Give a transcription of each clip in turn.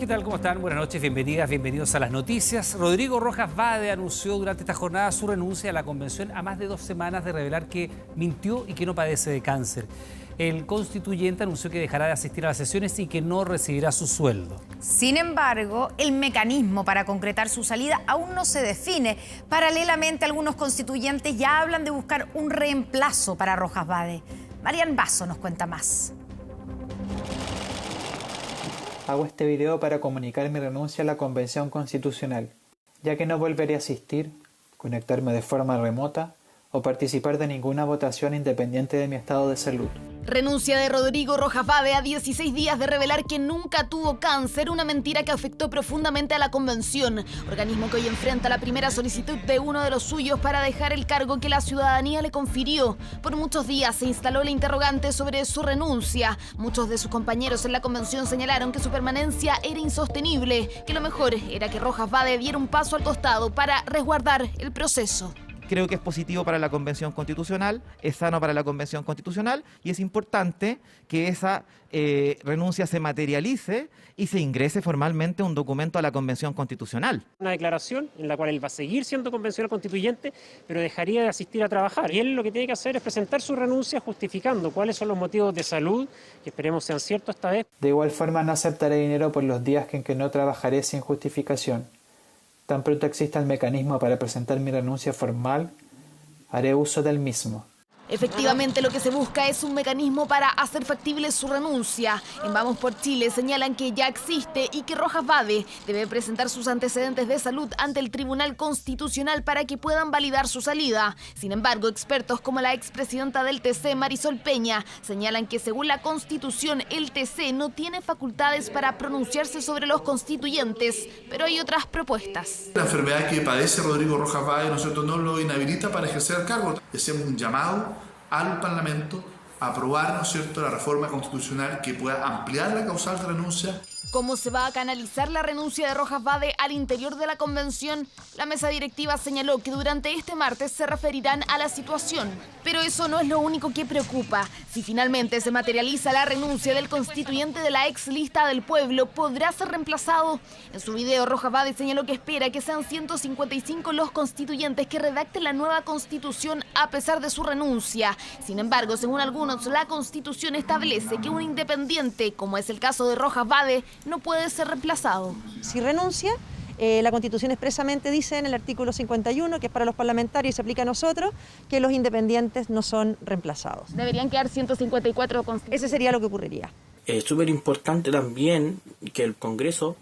¿Qué tal? ¿Cómo están? Buenas noches, bienvenidas, bienvenidos a las noticias. Rodrigo Rojas Vade anunció durante esta jornada su renuncia a la convención a más de 2 semanas de revelar que mintió y que no padece de cáncer. El constituyente anunció que dejará de asistir a las sesiones y que no recibirá su sueldo. Sin embargo, el mecanismo para concretar su salida aún no se define. Paralelamente, algunos constituyentes ya hablan de buscar un reemplazo para Rojas Vade. Marian Basso nos cuenta más. Hago este video para comunicar mi renuncia a la Convención Constitucional, ya que no volveré a asistir, conectarme de forma remota o participar de ninguna votación independiente de mi estado de salud. Renuncia de Rodrigo Rojas Vade a 16 días de revelar que nunca tuvo cáncer, una mentira que afectó profundamente a la Convención, organismo que hoy enfrenta la primera solicitud de uno de los suyos para dejar el cargo que la ciudadanía le confirió. Por muchos días se instaló la interrogante sobre su renuncia. Muchos de sus compañeros en la Convención señalaron que su permanencia era insostenible, que lo mejor era que Rojas Vade diera un paso al costado para resguardar el proceso. Creo que es positivo para la Convención Constitucional, es sano para la Convención Constitucional y es importante que esa renuncia se materialice y se ingrese formalmente un documento a la Convención Constitucional. Una declaración en la cual él va a seguir siendo convencional constituyente, pero dejaría de asistir a trabajar. Y él lo que tiene que hacer es presentar su renuncia justificando cuáles son los motivos de salud, que esperemos sean ciertos esta vez. De igual forma, no aceptaré dinero por los días en que no trabajaré sin justificación. Tan pronto exista el mecanismo para presentar mi renuncia formal, haré uso del mismo. Efectivamente, lo que se busca es un mecanismo para hacer factible su renuncia. En Vamos por Chile señalan que ya existe y que Rojas Vade debe presentar sus antecedentes de salud ante el Tribunal Constitucional para que puedan validar su salida. Sin embargo, expertos como la expresidenta del TC, Marisol Peña, señalan que según la Constitución, el TC no tiene facultades para pronunciarse sobre los constituyentes, pero hay otras propuestas. La enfermedad que padece Rodrigo Rojas Vade, nosotros no lo inhabilita para ejercer el cargo. Hacemos un llamado al Parlamento a aprobar, ¿no es cierto?, la reforma constitucional que pueda ampliar la causal de renuncia. ¿Cómo se va a canalizar la renuncia de Rojas Vade al interior de la Convención? La mesa directiva señaló que durante este martes se referirán a la situación. Pero eso no es lo único que preocupa. Si finalmente se materializa la renuncia del constituyente de la ex lista del pueblo, ¿podrá ser reemplazado? En su video, Rojas Vade señaló que espera que sean 155 los constituyentes que redacten la nueva constitución a pesar de su renuncia. Sin embargo, según algunos, la constitución establece que un independiente, como es el caso de Rojas Vade, no puede ser reemplazado. Si renuncia, la Constitución expresamente dice en el artículo 51, que es para los parlamentarios y se aplica a nosotros, que los independientes no son reemplazados. Deberían quedar 154 constituyentes. Ese sería lo que ocurriría. Es súper importante también que el Congreso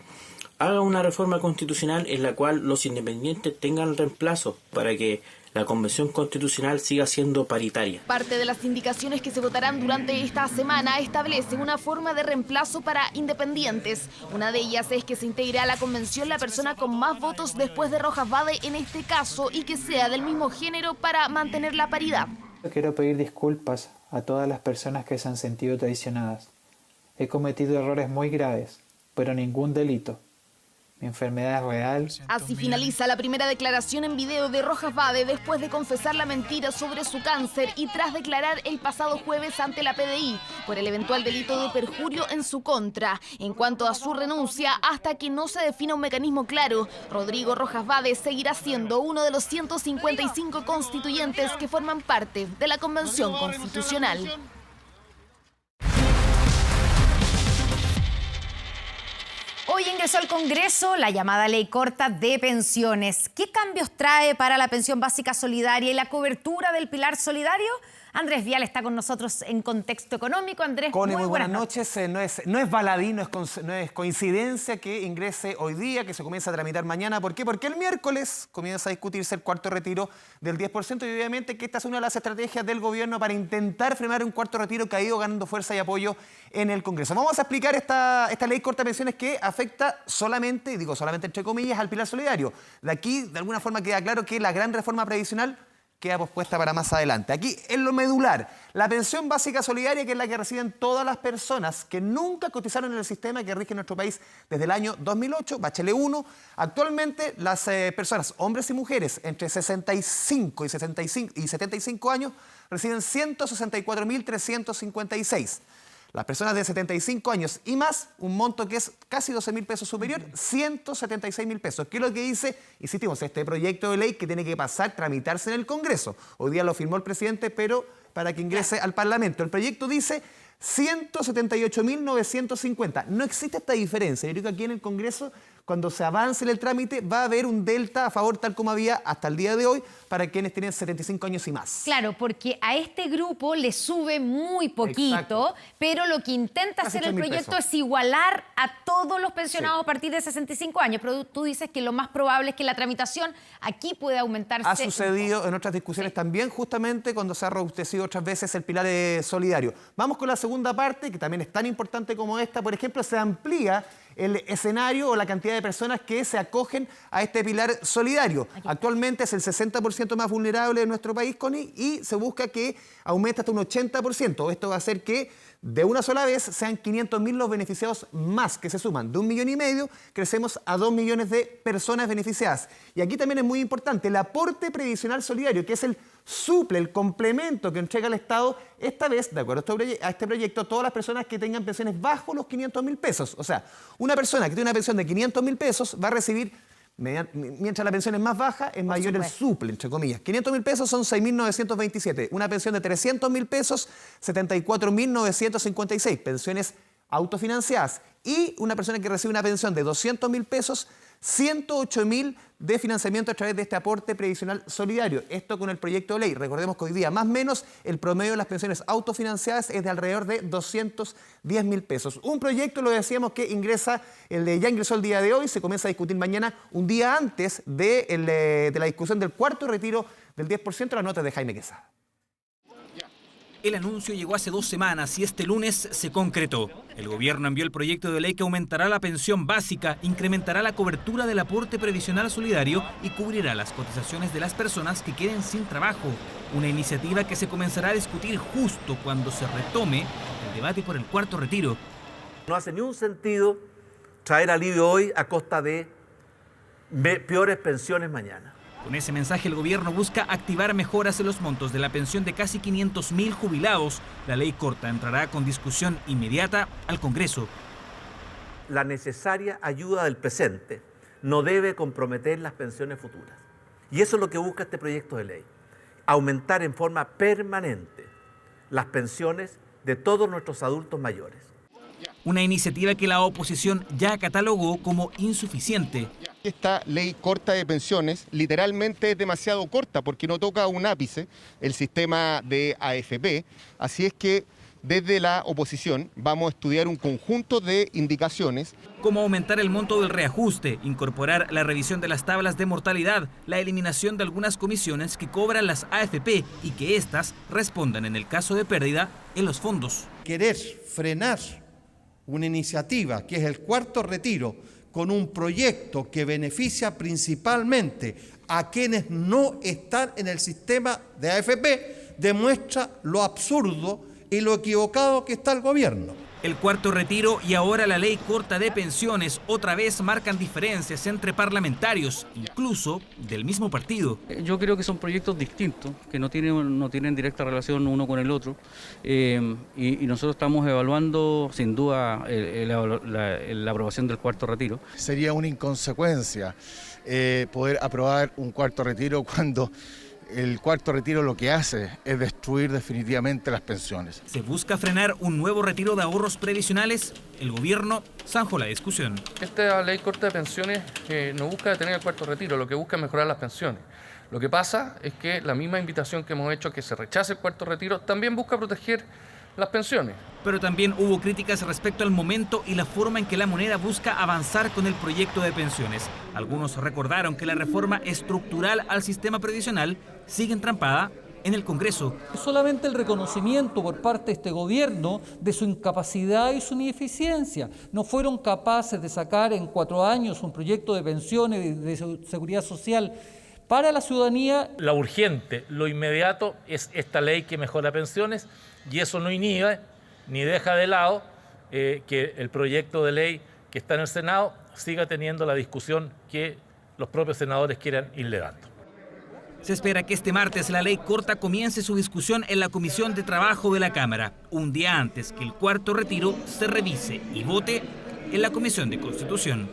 haga una reforma constitucional en la cual los independientes tengan reemplazo para que la Convención Constitucional siga siendo paritaria. Parte de las indicaciones que se votarán durante esta semana establecen una forma de reemplazo para independientes. Una de ellas es que se integre a la Convención la persona con más votos después de Rojas Vade en este caso y que sea del mismo género para mantener la paridad. Quiero pedir disculpas a todas las personas que se han sentido traicionadas. He cometido errores muy graves, pero ningún delito. Mi enfermedad es real. Así finaliza la primera declaración en video de Rojas Vade después de confesar la mentira sobre su cáncer y tras declarar el pasado jueves ante la PDI por el eventual delito de perjurio en su contra. En cuanto a su renuncia, hasta que no se defina un mecanismo claro, Rodrigo Rojas Vade seguirá siendo uno de los 155 constituyentes que forman parte de la Convención Constitucional. Hoy ingresó al Congreso la llamada Ley Corta de Pensiones. ¿Qué cambios trae para la pensión básica solidaria y la cobertura del pilar solidario? Andrés Vial está con nosotros en Contexto Económico. Andrés, Connie, muy buenas noches. No es baladí, no es coincidencia que ingrese hoy día, que se comience a tramitar mañana. ¿Por qué? Porque el miércoles comienza a discutirse el cuarto retiro del 10% y obviamente que esta es una de las estrategias del gobierno para intentar frenar un cuarto retiro que ha ido ganando fuerza y apoyo en el Congreso. Vamos a explicar esta ley corta de pensiones que afecta solamente, y digo solamente entre comillas, al pilar solidario. De aquí, de alguna forma, queda claro que la gran reforma previsional queda pospuesta para más adelante. Aquí, en lo medular, la pensión básica solidaria, que es la que reciben todas las personas que nunca cotizaron en el sistema que rige nuestro país desde el año 2008, Bachelet 1. Actualmente, las personas, hombres y mujeres, entre 65 y 75 años, reciben 164.356. Las personas de 75 años y más, un monto que es casi 12.000 pesos superior, 176.000 pesos. ¿Qué es lo que dice? Insistimos, este proyecto de ley que tiene que pasar, tramitarse en el Congreso. Hoy día lo firmó el presidente, pero para que ingrese al Parlamento. El proyecto dice 178.950. No existe esta diferencia. Yo creo que aquí en el Congreso, cuando se avance en el trámite, va a haber un delta a favor, tal como había hasta el día de hoy, para quienes tienen 75 años y más. Claro, porque a este grupo le sube muy poquito, Exacto. pero lo que intenta Casi hacer el 8.000 proyecto pesos. es igualar a todos los pensionados a partir de 65 años. Pero tú dices que lo más probable es que la tramitación aquí puede aumentarse. Ha sucedido en otras discusiones también, justamente cuando se ha robustecido otras veces el pilar solidario. Vamos con la segunda parte, que también es tan importante como esta. Por ejemplo, se amplía el escenario o la cantidad de personas que se acogen a este pilar solidario. Actualmente es el 60% más vulnerable de nuestro país, Connie, y se busca que aumente hasta un 80%. Esto va a hacer que de una sola vez sean 500.000 los beneficiados más que se suman. De 1,5 millones crecemos a 2 millones de personas beneficiadas. Y aquí también es muy importante el aporte previsional solidario, que es el suple, el complemento que entrega el Estado, esta vez, de acuerdo a este proyecto, todas las personas que tengan pensiones bajo los 500.000 pesos. O sea, una persona que tiene una pensión de 500.000 pesos va a recibir, mientras la pensión es más baja, es mayor el suple, entre comillas. 500.000 pesos son 6.927. Una pensión de 300.000 pesos, 74.956. Pensiones autofinanciadas. Y una persona que recibe una pensión de 200.000 pesos, 108.000 de financiamiento a través de este aporte previsional solidario. Esto con el proyecto de ley. Recordemos que hoy día, más o menos, el promedio de las pensiones autofinanciadas es de alrededor de 210.000 pesos. Un proyecto, lo decíamos, que ya ingresó el día de hoy, se comienza a discutir mañana, un día antes de la discusión del cuarto retiro del 10%, la nota de Jaime Quesada. El anuncio llegó hace 2 semanas y este lunes se concretó. El gobierno envió el proyecto de ley que aumentará la pensión básica, incrementará la cobertura del aporte previsional solidario y cubrirá las cotizaciones de las personas que queden sin trabajo. Una iniciativa que se comenzará a discutir justo cuando se retome el debate por el cuarto retiro. No hace ni un sentido traer alivio hoy a costa de peores pensiones mañana. Con ese mensaje el gobierno busca activar mejoras en los montos de la pensión de casi 500.000 jubilados. La ley corta entrará con discusión inmediata al Congreso. La necesaria ayuda del presente no debe comprometer las pensiones futuras. Y eso es lo que busca este proyecto de ley. Aumentar en forma permanente las pensiones de todos nuestros adultos mayores. Una iniciativa que la oposición ya catalogó como insuficiente. Esta ley corta de pensiones literalmente es demasiado corta porque no toca un ápice el sistema de AFP. Así es que desde la oposición vamos a estudiar un conjunto de indicaciones. Como aumentar el monto del reajuste, incorporar la revisión de las tablas de mortalidad, la eliminación de algunas comisiones que cobran las AFP y que éstas respondan en el caso de pérdida en los fondos. Querer frenar una iniciativa que es el cuarto retiro con un proyecto que beneficia principalmente a quienes no están en el sistema de AFP, demuestra lo absurdo y lo equivocado que está el gobierno. El cuarto retiro y ahora la ley corta de pensiones otra vez marcan diferencias entre parlamentarios, incluso del mismo partido. Yo creo que son proyectos distintos, que no tienen directa relación uno con el otro, y nosotros estamos evaluando sin duda la aprobación del cuarto retiro. Sería una inconsecuencia poder aprobar un cuarto retiro cuando el cuarto retiro lo que hace es destruir definitivamente las pensiones. ¿Se busca frenar un nuevo retiro de ahorros previsionales? El gobierno zanjó la discusión. Esta ley corta de pensiones no busca detener el cuarto retiro, lo que busca es mejorar las pensiones. Lo que pasa es que la misma invitación que hemos hecho a que se rechace el cuarto retiro también busca proteger las pensiones. Pero también hubo críticas respecto al momento y la forma en que la moneda busca avanzar con el proyecto de pensiones. Algunos recordaron que la reforma estructural al sistema previsional sigue entrampada en el Congreso. Solamente el reconocimiento por parte de este gobierno de su incapacidad y su ineficiencia. No fueron capaces de sacar en 4 años un proyecto de pensiones de seguridad social para la ciudadanía. Lo urgente, lo inmediato es esta ley que mejora pensiones y eso no inhibe ni deja de lado que el proyecto de ley que está en el Senado siga teniendo la discusión que los propios senadores quieran irle dando. Se espera que este martes la ley corta comience su discusión en la Comisión de Trabajo de la Cámara, un día antes que el cuarto retiro se revise y vote en la Comisión de Constitución.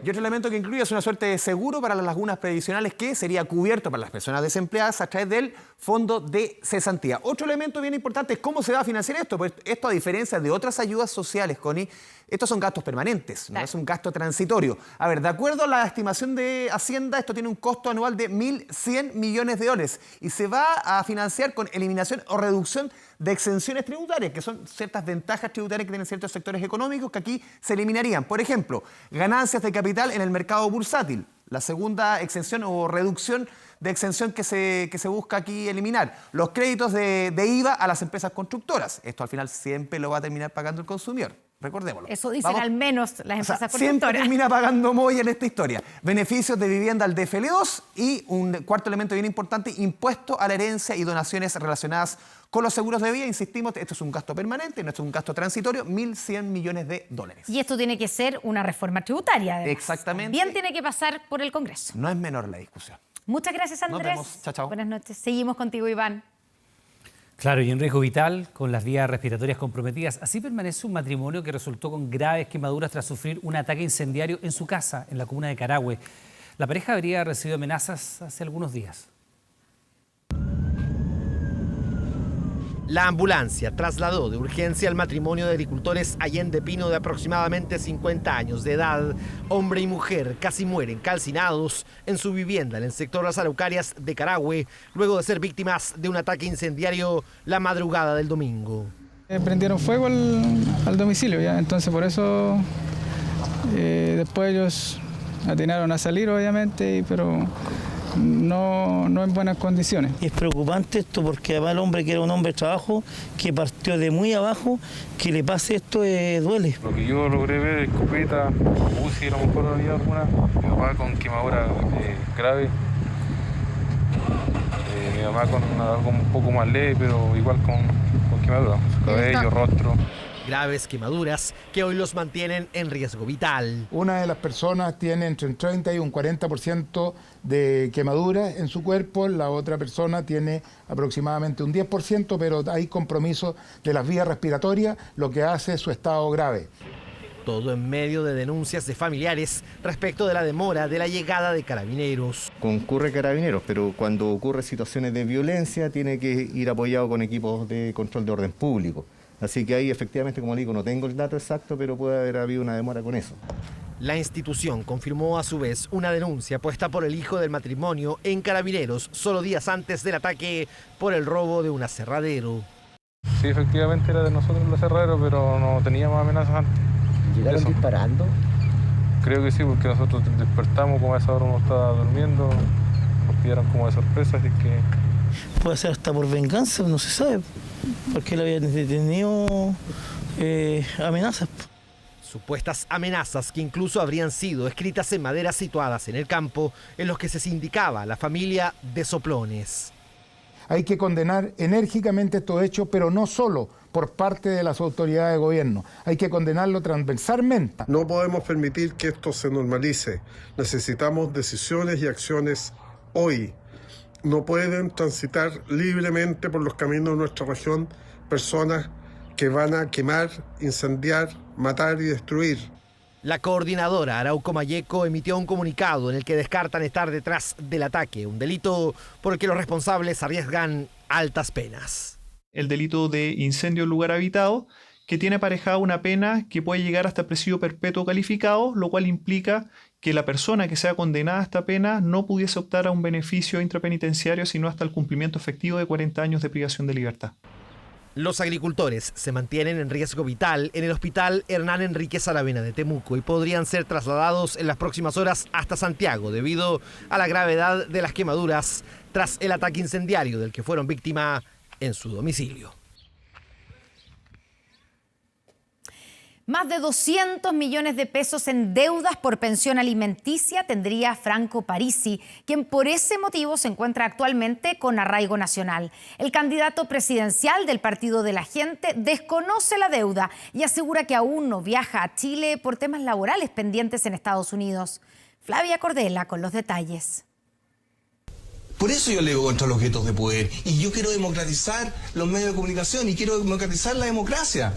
Y otro elemento que incluye es una suerte de seguro para las lagunas previsionales que sería cubierto para las personas desempleadas a través del fondo de cesantía. Otro elemento bien importante es cómo se va a financiar esto. Pues esto, a diferencia de otras ayudas sociales, Connie, estos son gastos permanentes, no es un gasto transitorio. A ver, de acuerdo a la estimación de Hacienda, esto tiene un costo anual de 1.100 millones de dólares y se va a financiar con eliminación o reducción de exenciones tributarias, que son ciertas ventajas tributarias que tienen ciertos sectores económicos que aquí se eliminarían. Por ejemplo, ganancias de capital en el mercado bursátil, la segunda exención o reducción de exención que se busca aquí eliminar. Los créditos de IVA a las empresas constructoras. Esto al final siempre lo va a terminar pagando el consumidor. Recordémoslo. Eso dicen al menos las empresas constructoras. Siempre termina pagando Moya en esta historia. Beneficios de vivienda al DFL2 y un cuarto elemento bien importante, impuesto a la herencia y donaciones relacionadas con los seguros de vida. Insistimos, esto es un gasto permanente, no es un gasto transitorio, 1.100 millones de dólares. Y esto tiene que ser una reforma tributaria, además. Exactamente. Bien tiene que pasar por el Congreso. No es menor la discusión. Muchas gracias, Andrés. Nos vemos. Chao, chao. Buenas noches. Seguimos contigo, Iván. Claro, y en riesgo vital, con las vías respiratorias comprometidas. Así permanece un matrimonio que resultó con graves quemaduras tras sufrir un ataque incendiario en su casa, en la comuna de Carahue. La pareja habría recibido amenazas hace algunos días. La ambulancia trasladó de urgencia al matrimonio de agricultores Allende Pino de aproximadamente 50 años de edad. Hombre y mujer casi mueren calcinados en su vivienda en el sector Las Araucarias de Carahue, luego de ser víctimas de un ataque incendiario la madrugada del domingo. Prendieron fuego al domicilio, ¿ya? Entonces por eso después ellos atinaron a salir, obviamente, pero no en buenas condiciones. Es preocupante esto porque además el hombre, que era un hombre de trabajo, que partió de muy abajo, que le pase esto duele. Lo que yo logré ver, escopeta, UCI, a lo mejor había alguna, mi papá con quemadura grave, mi mamá con algo un poco más leve, pero igual con quemadura, su cabello, rostro. Graves quemaduras que hoy los mantienen en riesgo vital. Una de las personas tiene entre un 30 y un 40% de quemaduras en su cuerpo, la otra persona tiene aproximadamente un 10%, pero hay compromiso de las vías respiratorias, lo que hace su estado grave. Todo en medio de denuncias de familiares respecto de la demora de la llegada de carabineros. Concurre carabineros, pero cuando ocurren situaciones de violencia tiene que ir apoyado con equipos de control de orden público. Así que ahí efectivamente, como digo, no tengo el dato exacto, pero puede haber habido una demora con eso. La institución confirmó a su vez una denuncia puesta por el hijo del matrimonio en Carabineros solo días antes del ataque por el robo de un aserradero. Sí, efectivamente era de nosotros el aserradero, pero no teníamos amenazas antes. ¿Llegaron disparando? Creo que sí, porque nosotros despertamos, como a esa hora uno estaba durmiendo, nos pillaron como de sorpresa, así que... Puede ser hasta por venganza, no se sabe, porque él había tenido amenazas. Supuestas amenazas que incluso habrían sido escritas en maderas situadas en el campo en los que se sindicaba la familia de Soplones. Hay que condenar enérgicamente estos hechos, pero no solo por parte de las autoridades de gobierno. Hay que condenarlo transversalmente. No podemos permitir que esto se normalice. Necesitamos decisiones y acciones hoy. No pueden transitar libremente por los caminos de nuestra región personas que van a quemar, incendiar, matar y destruir. La coordinadora Arauco Mayeco emitió un comunicado en el que descartan estar detrás del ataque, un delito por el que los responsables arriesgan altas penas. El delito de incendio en lugar habitado, que tiene aparejada una pena que puede llegar hasta presidio perpetuo calificado, lo cual implica que la persona que sea condenada a esta pena no pudiese optar a un beneficio intrapenitenciario sino hasta el cumplimiento efectivo de 40 años de privación de libertad. Los agricultores se mantienen en riesgo vital en el hospital Hernán Enríquez Aravena de Temuco y podrían ser trasladados en las próximas horas hasta Santiago debido a la gravedad de las quemaduras tras el ataque incendiario del que fueron víctima en su domicilio. Más de 200 millones de pesos en deudas por pensión alimenticia tendría Franco Parisi, quien por ese motivo se encuentra actualmente con arraigo nacional. El candidato presidencial del Partido de la Gente desconoce la deuda y asegura que aún no viaja a Chile por temas laborales pendientes en Estados Unidos. Flavia Cordela con los detalles. Por eso yo leo contra los guetos de poder. Y yo quiero democratizar los medios de comunicación y quiero democratizar la democracia.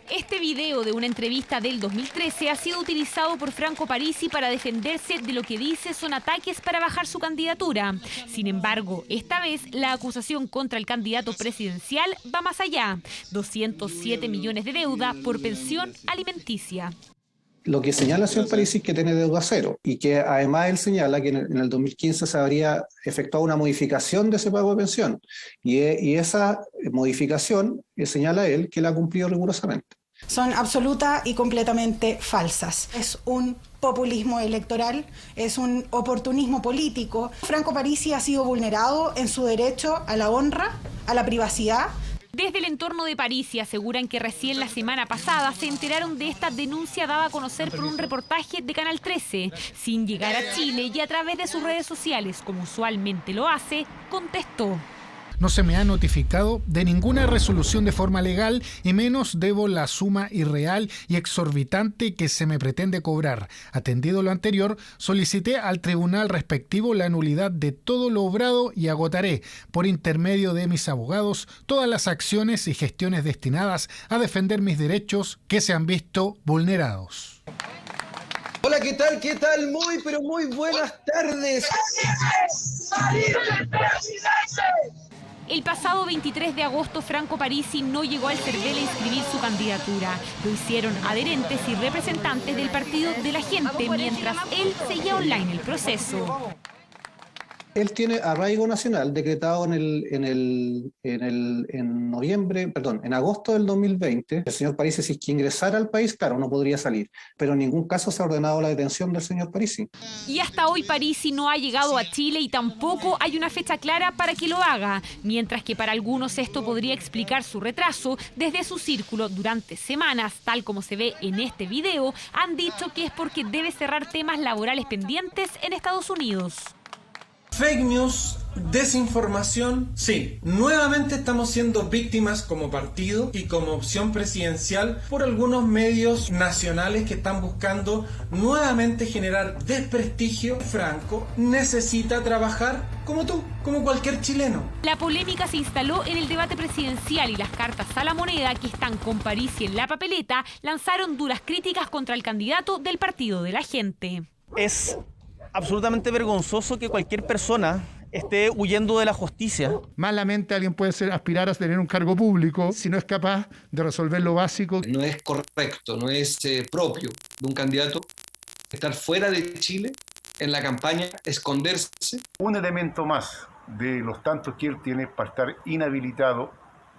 Este video de una entrevista del 2013 ha sido utilizado por Franco Parisi para defenderse de lo que dice son ataques para bajar su candidatura. Sin embargo, esta vez la acusación contra el candidato presidencial va más allá. 207 millones de deuda por pensión alimenticia. Lo que señala el señor Parisi es que tiene deuda cero y que además él señala que en el 2015 se habría efectuado una modificación de ese pago de pensión y esa modificación señala él que la ha cumplido rigurosamente. Son absoluta y completamente falsas. Es un populismo electoral, es un oportunismo político. Franco Parisi ha sido vulnerado en su derecho a la honra, a la privacidad. Desde el entorno de Parisi aseguran que recién la semana pasada se enteraron de esta denuncia dada a conocer por un reportaje de Canal 13. Sin llegar a Chile y a través de sus redes sociales, como usualmente lo hace, contestó. No se me ha notificado de ninguna resolución de forma legal y menos debo la suma irreal y exorbitante que se me pretende cobrar. Atendido lo anterior, solicité al tribunal respectivo la nulidad de todo lo obrado y agotaré, por intermedio de mis abogados, todas las acciones y gestiones destinadas a defender mis derechos que se han visto vulnerados. Hola, ¿qué tal? ¿Qué tal? Muy, pero muy buenas tardes. El pasado 23 de agosto, Franco Parisi no llegó al CERVEL a inscribir su candidatura. Lo hicieron adherentes y representantes del Partido de la Gente, mientras él seguía online el proceso. Él tiene arraigo nacional decretado en agosto del 2020. El señor Parisi, si es que ingresara al país, claro, no podría salir. Pero en ningún caso se ha ordenado la detención del señor Parisi. Y hasta hoy Parisi no ha llegado a Chile y tampoco hay una fecha clara para que lo haga. Mientras que para algunos esto podría explicar su retraso, desde su círculo durante semanas, tal como se ve en este video, han dicho que es porque debe cerrar temas laborales pendientes en Estados Unidos. Fake news, desinformación, sí, nuevamente estamos siendo víctimas como partido y como opción presidencial por algunos medios nacionales que están buscando nuevamente generar desprestigio. Franco necesita trabajar como tú, como cualquier chileno. La polémica se instaló en el debate presidencial y las cartas a la moneda que están con Parisi en la papeleta lanzaron duras críticas contra el candidato del Partido de la Gente. Es absolutamente vergonzoso que cualquier persona esté huyendo de la justicia. Malamente alguien puede aspirar a tener un cargo público si no es capaz de resolver lo básico. No es correcto, no es propio de un candidato estar fuera de Chile en la campaña, esconderse. Un elemento más de los tantos que él tiene para estar inhabilitado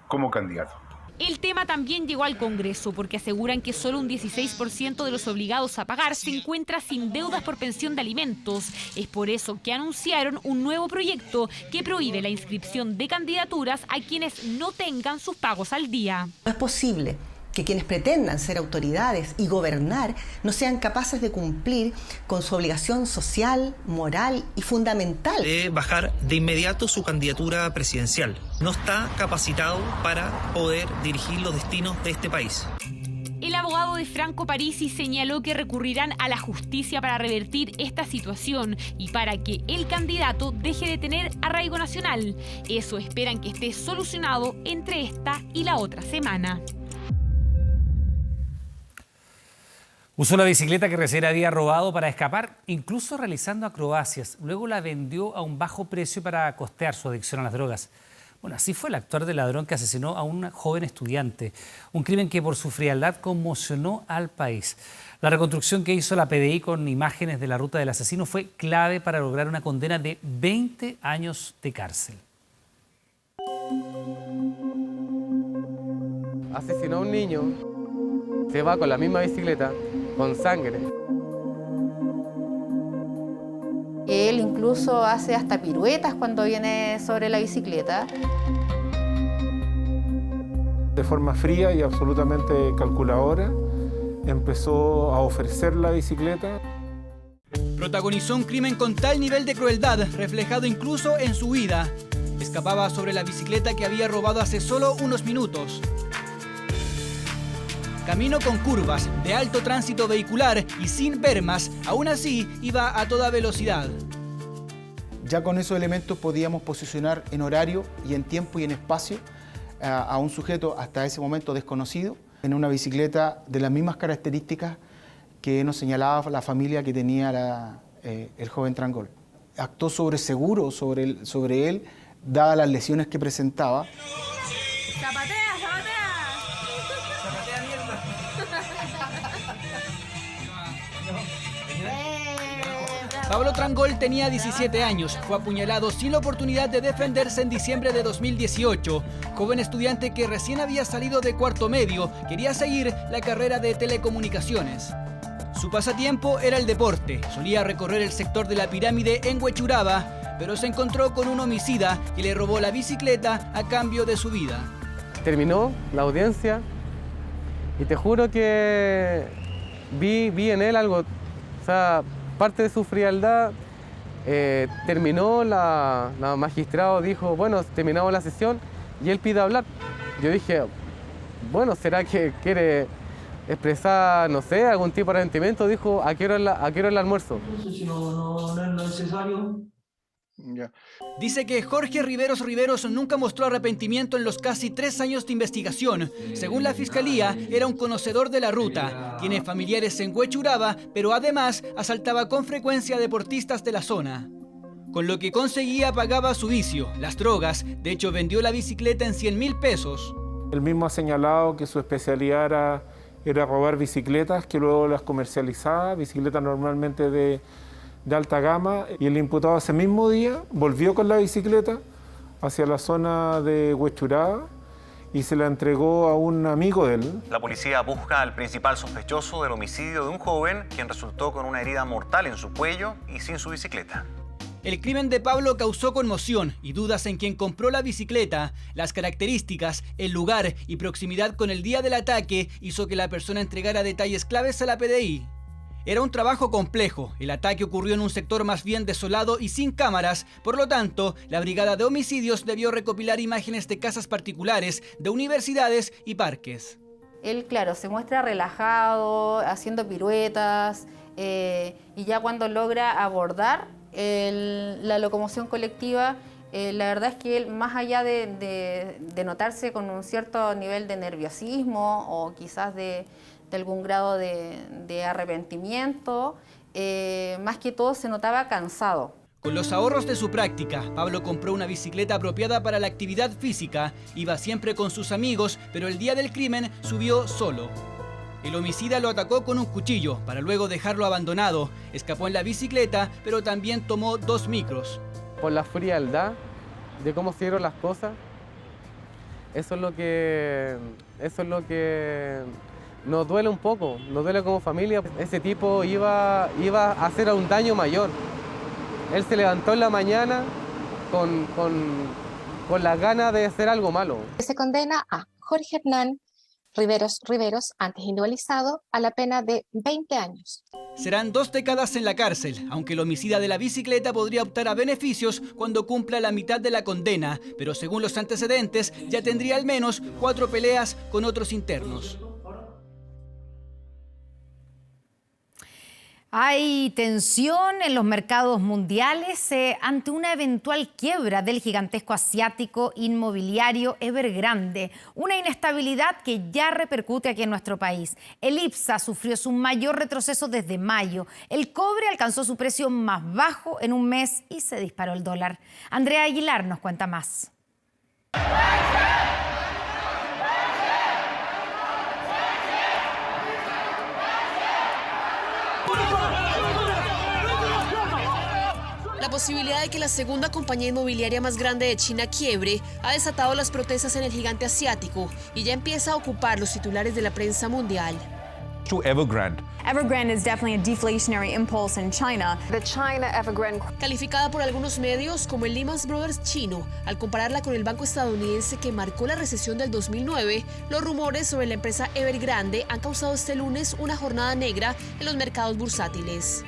como candidato. El tema también llegó al Congreso porque aseguran que solo un 16% de los obligados a pagar se encuentra sin deudas por pensión de alimentos. Es por eso que anunciaron un nuevo proyecto que prohíbe la inscripción de candidaturas a quienes no tengan sus pagos al día. No es posible que quienes pretendan ser autoridades y gobernar no sean capaces de cumplir con su obligación social, moral y fundamental. De bajar de inmediato su candidatura presidencial. No está capacitado para poder dirigir los destinos de este país. El abogado de Franco Parisi señaló que recurrirán a la justicia para revertir esta situación y para que el candidato deje de tener arraigo nacional. Eso esperan que esté solucionado entre esta y la otra semana. Usó la bicicleta que recién había robado para escapar, incluso realizando acrobacias. Luego la vendió a un bajo precio para costear su adicción a las drogas. Bueno, así fue el actuar del ladrón que asesinó a un joven estudiante. Un crimen que por su frialdad conmocionó al país. La reconstrucción que hizo la PDI con imágenes de la ruta del asesino fue clave para lograr una condena de 20 años de cárcel. Asesinó a un niño, se va con la misma bicicleta, con sangre. Él incluso hace hasta piruetas cuando viene sobre la bicicleta. De forma fría y absolutamente calculadora, empezó a ofrecer la bicicleta. Protagonizó un crimen con tal nivel de crueldad, reflejado incluso en su huida. Escapaba sobre la bicicleta que había robado hace solo unos minutos. Camino con curvas, de alto tránsito vehicular y sin bermas, aún así iba a toda velocidad. Ya con esos elementos podíamos posicionar en horario y en tiempo y en espacio a un sujeto hasta ese momento desconocido en una bicicleta de las mismas características que nos señalaba la familia que tenía el joven Trangol. Actuó seguro sobre él, dadas las lesiones que presentaba. Pablo Trangol tenía 17 años, fue apuñalado sin la oportunidad de defenderse en diciembre de 2018. Joven estudiante que recién había salido de cuarto medio, quería seguir la carrera de telecomunicaciones. Su pasatiempo era el deporte, solía recorrer el sector de la pirámide en Huechuraba, pero se encontró con un homicida que le robó la bicicleta a cambio de su vida. Terminó la audiencia y te juro que vi en él algo, o sea, parte de su frialdad. Terminó la magistrado, dijo, bueno, terminamos la sesión y él pide hablar. Yo dije, bueno, ¿será que quiere expresar, no sé, algún tipo de arrepentimiento? Dijo, ¿a qué hora el almuerzo? No es necesario. Ya. Dice que Jorge Riveros nunca mostró arrepentimiento en los casi 3 años de investigación. Según la fiscalía, era un conocedor de la ruta. Tiene familiares en Huechuraba, pero además asaltaba con frecuencia a deportistas de la zona. Con lo que conseguía pagaba su vicio, las drogas. De hecho, vendió la bicicleta en 100.000 pesos. Él mismo ha señalado que su especialidad era robar bicicletas, que luego las comercializaba, bicicletas normalmente de alta gama, y el imputado ese mismo día volvió con la bicicleta hacia la zona de Huechuraba y se la entregó a un amigo de él. La policía busca al principal sospechoso del homicidio de un joven quien resultó con una herida mortal en su cuello y sin su bicicleta. El crimen de Pablo causó conmoción y dudas en quien compró la bicicleta. Las características, el lugar y proximidad con el día del ataque hizo que la persona entregara detalles claves a la PDI. Era un trabajo complejo. El ataque ocurrió en un sector más bien desolado y sin cámaras. Por lo tanto, la Brigada de Homicidios debió recopilar imágenes de casas particulares, de universidades y parques. Él, claro, se muestra relajado, haciendo piruetas, y ya cuando logra abordar la locomoción colectiva, la verdad es que él, más allá de notarse con un cierto nivel de nerviosismo o quizás de algún grado de arrepentimiento, más que todo se notaba cansado. Con los ahorros de su práctica, Pablo compró una bicicleta apropiada para la actividad física. Iba siempre con sus amigos, pero el día del crimen subió solo. El homicida lo atacó con un cuchillo para luego dejarlo abandonado. Escapó en la bicicleta, pero también tomó 2 micros. Por la frialdad de cómo se dieron las cosas, eso es lo que nos duele un poco, nos duele como familia. Ese tipo iba a hacer un daño mayor. Él se levantó en la mañana con las ganas de hacer algo malo. Se condena a Jorge Hernán Riveros, antes individualizado, a la pena de 20 años. Serán 2 décadas en la cárcel, aunque el homicida de la bicicleta podría optar a beneficios cuando cumpla la mitad de la condena, pero según los antecedentes ya tendría al menos 4 peleas con otros internos. Hay tensión en los mercados mundiales ante una eventual quiebra del gigantesco asiático inmobiliario Evergrande, una inestabilidad que ya repercute aquí en nuestro país. El IPSA sufrió su mayor retroceso desde mayo. El cobre alcanzó su precio más bajo en un mes y se disparó el dólar. Andrea Aguilar nos cuenta más. La posibilidad de que la segunda compañía inmobiliaria más grande de China quiebre ha desatado las protestas en el gigante asiático y ya empieza a ocupar los titulares de la prensa mundial. To Evergrande. Evergrande is definitely a deflationary impulse in China. The China Evergrande, calificada por algunos medios como el Lehman Brothers chino, al compararla con el banco estadounidense que marcó la recesión del 2009, los rumores sobre la empresa Evergrande han causado este lunes una jornada negra en los mercados bursátiles.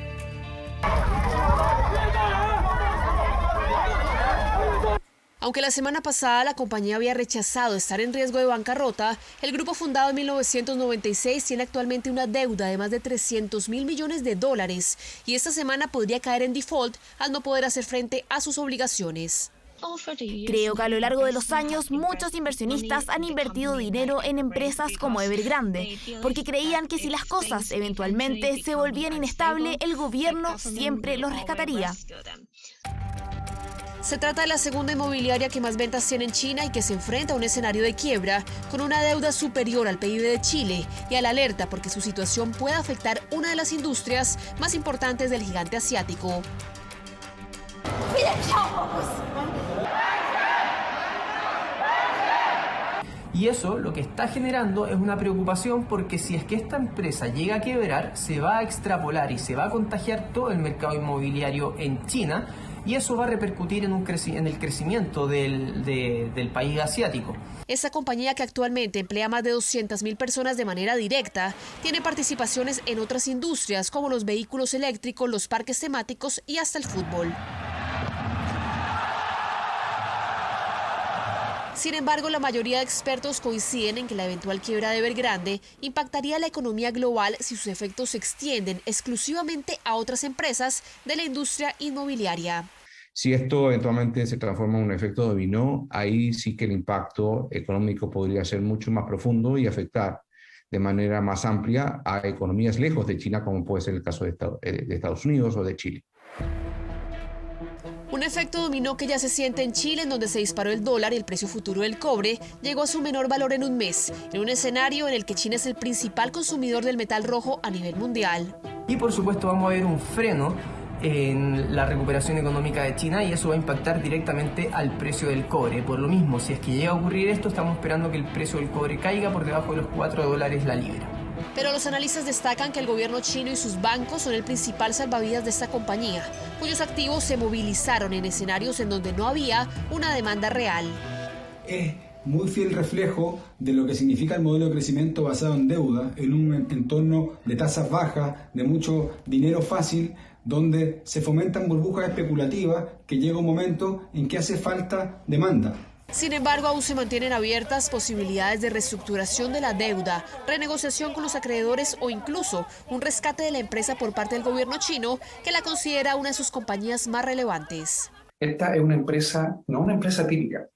Aunque la semana pasada la compañía había rechazado estar en riesgo de bancarrota, el grupo fundado en 1996 tiene actualmente una deuda de más de 300.000 millones de dólares y esta semana podría caer en default al no poder hacer frente a sus obligaciones. Creo que a lo largo de los años muchos inversionistas han invertido dinero en empresas como Evergrande, porque creían que si las cosas eventualmente se volvían inestables, el gobierno siempre los rescataría. Se trata de la segunda inmobiliaria que más ventas tiene en China y que se enfrenta a un escenario de quiebra con una deuda superior al PIB de Chile y a la alerta porque su situación puede afectar una de las industrias más importantes del gigante asiático. Y eso lo que está generando es una preocupación porque si es que esta empresa llega a quebrar, se va a extrapolar y se va a contagiar todo el mercado inmobiliario en China y eso va a repercutir en el crecimiento del país asiático. Esta compañía, que actualmente emplea más de 200.000 personas de manera directa, tiene participaciones en otras industrias como los vehículos eléctricos, los parques temáticos y hasta el fútbol. Sin embargo, la mayoría de expertos coinciden en que la eventual quiebra de Evergrande impactaría la economía global si sus efectos se extienden exclusivamente a otras empresas de la industria inmobiliaria. Si esto eventualmente se transforma en un efecto dominó, ahí sí que el impacto económico podría ser mucho más profundo y afectar de manera más amplia a economías lejos de China, como puede ser el caso de Estados Unidos o de Chile. Un efecto dominó que ya se siente en Chile, en donde se disparó el dólar y el precio futuro del cobre llegó a su menor valor en un mes, en un escenario en el que China es el principal consumidor del metal rojo a nivel mundial. Y por supuesto vamos a ver un freno en la recuperación económica de China y eso va a impactar directamente al precio del cobre. Por lo mismo, si es que llega a ocurrir esto, estamos esperando que el precio del cobre caiga por debajo de los $4 la libra. Pero los analistas destacan que el gobierno chino y sus bancos son el principal salvavidas de esta compañía, cuyos activos se movilizaron en escenarios en donde no había una demanda real. Es muy fiel reflejo de lo que significa el modelo de crecimiento basado en deuda, en un entorno de tasas bajas, de mucho dinero fácil, donde se fomentan burbujas especulativas que llega un momento en que hace falta demanda. Sin embargo, aún se mantienen abiertas posibilidades de reestructuración de la deuda, renegociación con los acreedores o incluso un rescate de la empresa por parte del gobierno chino, que la considera una de sus compañías más relevantes. Esta es una empresa, no una empresa típica,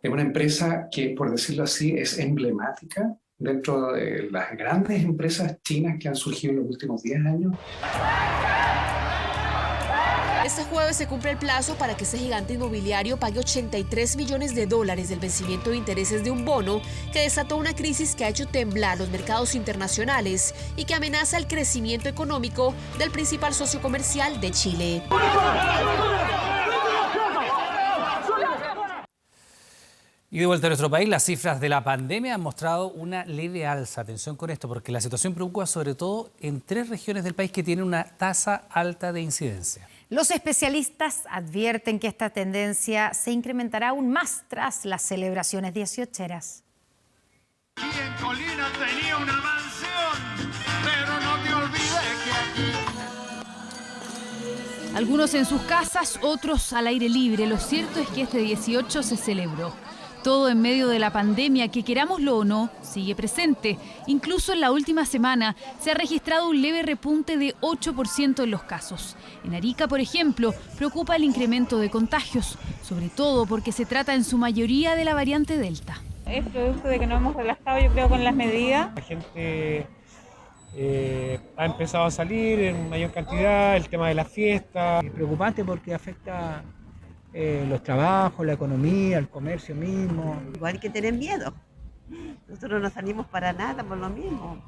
es una empresa que, por decirlo así, es emblemática dentro de las grandes empresas chinas que han surgido en los últimos 10 años. Este jueves se cumple el plazo para que este gigante inmobiliario pague $83 millones del vencimiento de intereses de un bono que desató una crisis que ha hecho temblar los mercados internacionales y que amenaza el crecimiento económico del principal socio comercial de Chile. Y de vuelta a nuestro país, las cifras de la pandemia han mostrado una leve alza. Atención con esto, porque la situación preocupa sobre todo en 3 regiones del país que tienen una tasa alta de incidencia. Los especialistas advierten que esta tendencia se incrementará aún más tras las celebraciones 18eras. Y en Colina tenía una mansión, pero no te olvides que aquí... Algunos en sus casas, otros al aire libre. Lo cierto es que este 18 se celebró. Todo en medio de la pandemia que, querámoslo o no, sigue presente. Incluso en la última semana se ha registrado un leve repunte de 8% en los casos. En Arica, por ejemplo, preocupa el incremento de contagios, sobre todo porque se trata en su mayoría de la variante Delta. Es producto de que no hemos relajado, yo creo, con las medidas. La gente ha empezado a salir en mayor cantidad, el tema de las fiestas. Es preocupante porque afecta los trabajos, la economía, el comercio mismo. Igual hay que tener miedo. Nosotros no salimos para nada por lo mismo.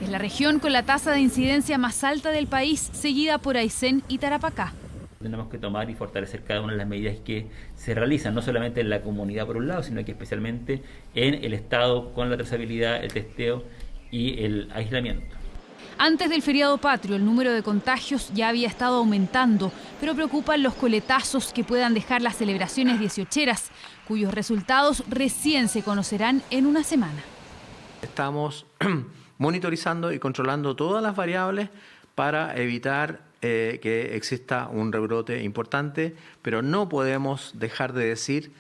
Es la región con la tasa de incidencia más alta del país, seguida por Aysén y Tarapacá. Tenemos que tomar y fortalecer cada una de las medidas que se realizan, no solamente en la comunidad por un lado, sino que especialmente en el Estado con la trazabilidad, el testeo y el aislamiento. Antes del feriado patrio, el número de contagios ya había estado aumentando, pero preocupan los coletazos que puedan dejar las celebraciones 18eras, cuyos resultados recién se conocerán en una semana. Estamos monitorizando y controlando todas las variables para evitar que exista un rebrote importante, pero no podemos dejar de decir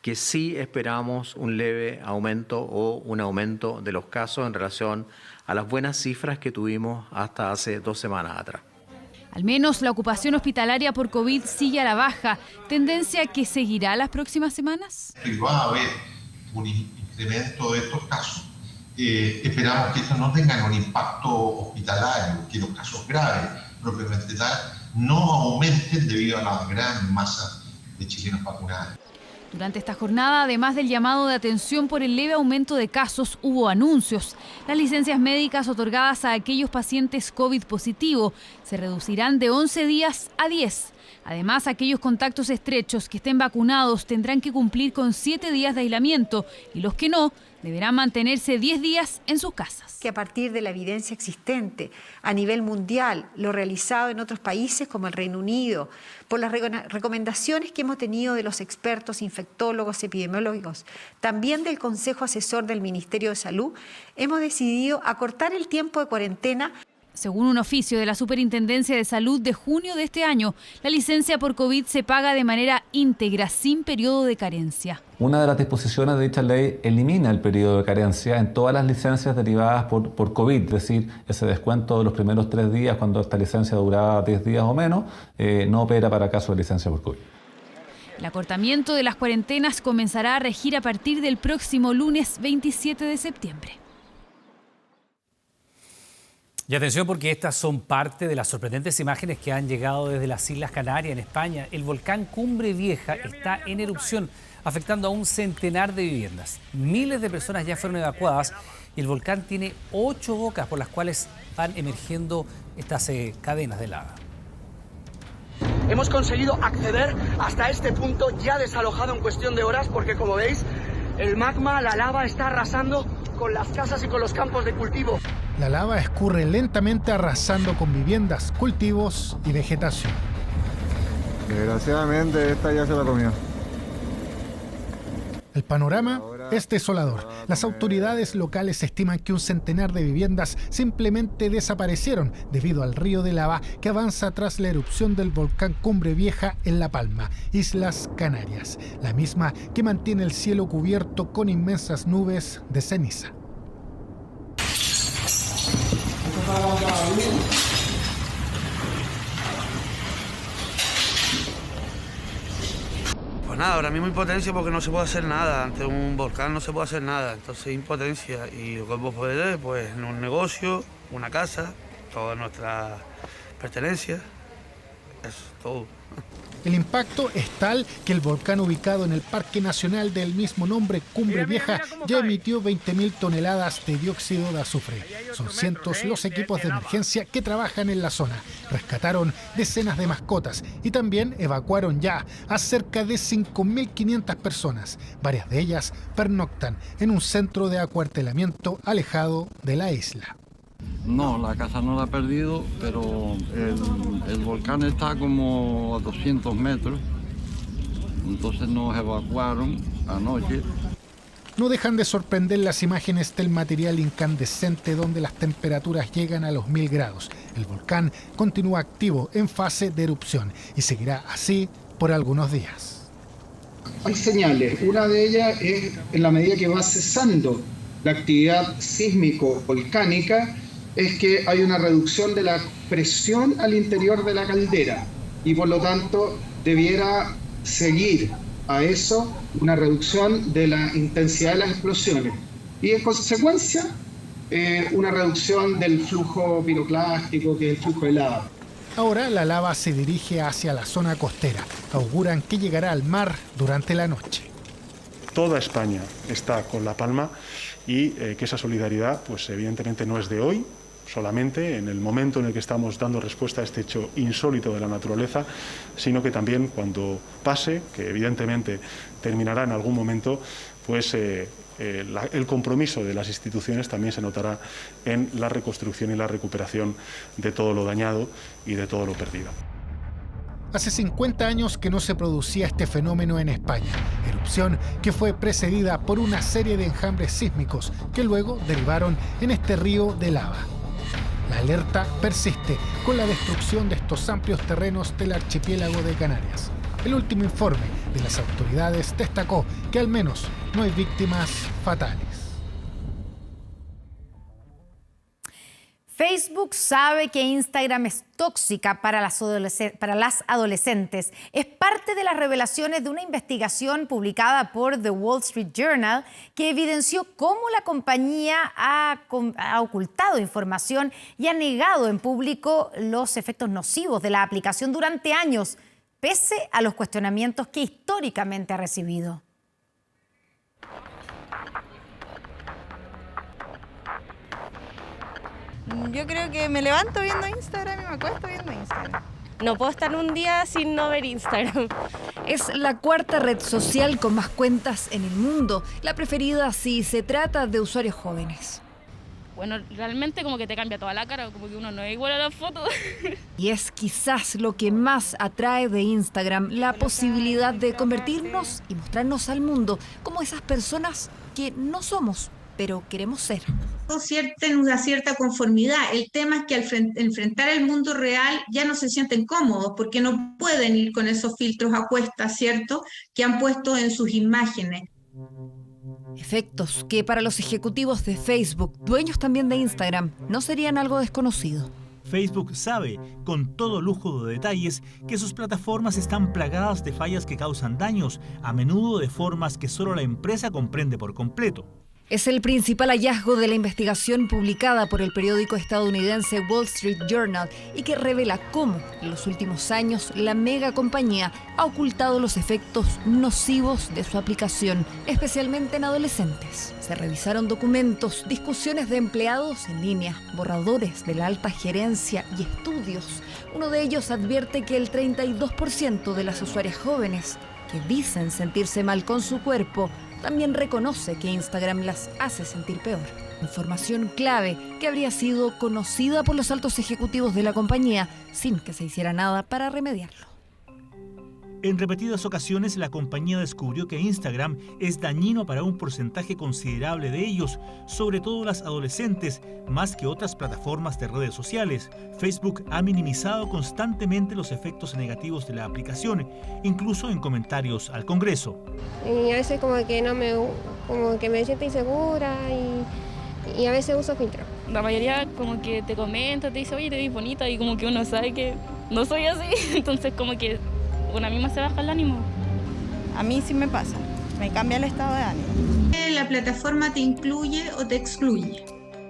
que sí esperamos un leve aumento o un aumento de los casos en relación a las buenas cifras que tuvimos hasta hace 2 semanas atrás. Al menos la ocupación hospitalaria por COVID sigue a la baja, tendencia que seguirá las próximas semanas. Va a haber un incremento de estos casos. Esperamos que esto no tenga un impacto hospitalario, que los casos graves propiamente tal no aumenten debido a la gran masa de chilenos vacunados. Durante esta jornada, además del llamado de atención por el leve aumento de casos, hubo anuncios. Las licencias médicas otorgadas a aquellos pacientes COVID positivo se reducirán de 11 días a 10. Además, aquellos contactos estrechos que estén vacunados tendrán que cumplir con 7 días de aislamiento y los que no deberán mantenerse 10 días en sus casas. Que a partir de la evidencia existente a nivel mundial, lo realizado en otros países como el Reino Unido, por las recomendaciones que hemos tenido de los expertos, infectólogos, epidemiólogos, también del Consejo Asesor del Ministerio de Salud, hemos decidido acortar el tiempo de cuarentena. Según un oficio de la Superintendencia de Salud de junio de este año, la licencia por COVID se paga de manera íntegra, sin periodo de carencia. Una de las disposiciones de dicha ley elimina el periodo de carencia en todas las licencias derivadas por COVID, es decir, ese descuento de los primeros 3 días cuando esta licencia duraba 10 días o menos, no opera para casos de licencia por COVID. El acortamiento de las cuarentenas comenzará a regir a partir del próximo lunes 27 de septiembre. Y atención porque estas son parte de las sorprendentes imágenes que han llegado desde las Islas Canarias en España. El volcán Cumbre Vieja está en erupción, afectando a un centenar de viviendas. Miles de personas ya fueron evacuadas y el volcán tiene 8 bocas por las cuales van emergiendo estas cadenas de lava. Hemos conseguido acceder hasta este punto ya desalojado en cuestión de horas porque, como veis, el magma, la lava está arrasando con las casas y con los campos de cultivo. La lava escurre lentamente arrasando con viviendas, cultivos y vegetación. Desgraciadamente esta ya se la comió. El panorama es desolador. Las autoridades locales estiman que un centenar de viviendas simplemente desaparecieron debido al río de lava que avanza tras la erupción del volcán Cumbre Vieja en La Palma, Islas Canarias, la misma que mantiene el cielo cubierto con inmensas nubes de ceniza. Pues nada, ahora mismo impotencia porque no se puede hacer nada, ante un volcán no se puede hacer nada, entonces impotencia y lo que hemos podido pues un negocio, una casa, todas nuestras pertenencias, eso, todo. El impacto es tal que el volcán ubicado en el Parque Nacional del mismo nombre, Cumbre Vieja, ya emitió 20.000 toneladas de dióxido de azufre. Son cientos los equipos de emergencia que trabajan en la zona. Rescataron decenas de mascotas y también evacuaron ya a cerca de 5.500 personas. Varias de ellas pernoctan en un centro de acuartelamiento alejado de la isla. No, la casa no la ha perdido, pero el volcán está como a 200 metros, entonces nos evacuaron anoche. No dejan de sorprender las imágenes del material incandescente donde las temperaturas llegan a los 1000 grados. El volcán continúa activo en fase de erupción y seguirá así por algunos días. Hay señales, una de ellas es en la medida que va cesando la actividad sísmico-volcánica, es que hay una reducción de la presión al interior de la caldera y por lo tanto debiera seguir a eso una reducción de la intensidad de las explosiones y en consecuencia una reducción del flujo piroclástico, que es el flujo de lava. Ahora la lava se dirige hacia la zona costera. Auguran que llegará al mar durante la noche. Toda España está con La Palma y que esa solidaridad pues evidentemente no es de hoy, solamente en el momento en el que estamos dando respuesta a este hecho insólito de la naturaleza, sino que también cuando pase, que evidentemente terminará en algún momento, pues el compromiso de las instituciones también se notará en la reconstrucción y la recuperación de todo lo dañado y de todo lo perdido. Hace 50 años que no se producía este fenómeno en España, erupción que fue precedida por una serie de enjambres sísmicos que luego derivaron en este río de lava. La alerta persiste con la destrucción de estos amplios terrenos del archipiélago de Canarias. El último informe de las autoridades destacó que al menos no hay víctimas fatales. Facebook sabe que Instagram es tóxica para las adolescentes. Es parte de las revelaciones de una investigación publicada por The Wall Street Journal que evidenció cómo la compañía ha ocultado información y ha negado en público los efectos nocivos de la aplicación durante años, pese a los cuestionamientos que históricamente ha recibido. Yo creo que me levanto viendo Instagram y me acuesto viendo Instagram. No puedo estar un día sin no ver Instagram. Es la cuarta red social con más cuentas en el mundo, la preferida si se trata de usuarios jóvenes. Bueno, realmente como que te cambia toda la cara, como que uno no es igual a la foto. Y es quizás lo que más atrae de Instagram, la posibilidad de convertirnos y mostrarnos al mundo como esas personas que no somos, pero queremos ser. En una cierta conformidad. El tema es que al enfrentar el mundo real ya no se sienten cómodos porque no pueden ir con esos filtros a cuestas, ¿cierto?, que han puesto en sus imágenes. Efectos que para los ejecutivos de Facebook, dueños también de Instagram, no serían algo desconocido. Facebook sabe, con todo lujo de detalles, que sus plataformas están plagadas de fallas que causan daños, a menudo de formas que solo la empresa comprende por completo. Es el principal hallazgo de la investigación publicada por el periódico estadounidense Wall Street Journal y que revela cómo, en los últimos años, la mega compañía ha ocultado los efectos nocivos de su aplicación, especialmente en adolescentes. Se revisaron documentos, discusiones de empleados en línea, borradores de la alta gerencia y estudios. Uno de ellos advierte que el 32% de las usuarias jóvenes que dicen sentirse mal con su cuerpo también reconoce que Instagram las hace sentir peor. Información clave que habría sido conocida por los altos ejecutivos de la compañía sin que se hiciera nada para remediarlo. En repetidas ocasiones, la compañía descubrió que Instagram es dañino para un porcentaje considerable de ellos, sobre todo las adolescentes, más que otras plataformas de redes sociales. Facebook ha minimizado constantemente los efectos negativos de la aplicación, incluso en comentarios al Congreso. Y a veces como que me siento insegura y a veces uso filtro. La mayoría como que te comenta, te dice, oye, te ves bonita, y como que uno sabe que no soy así, entonces como que una misma se baja el ánimo. A mí sí me pasa, me cambia el estado de ánimo. La plataforma te incluye o te excluye.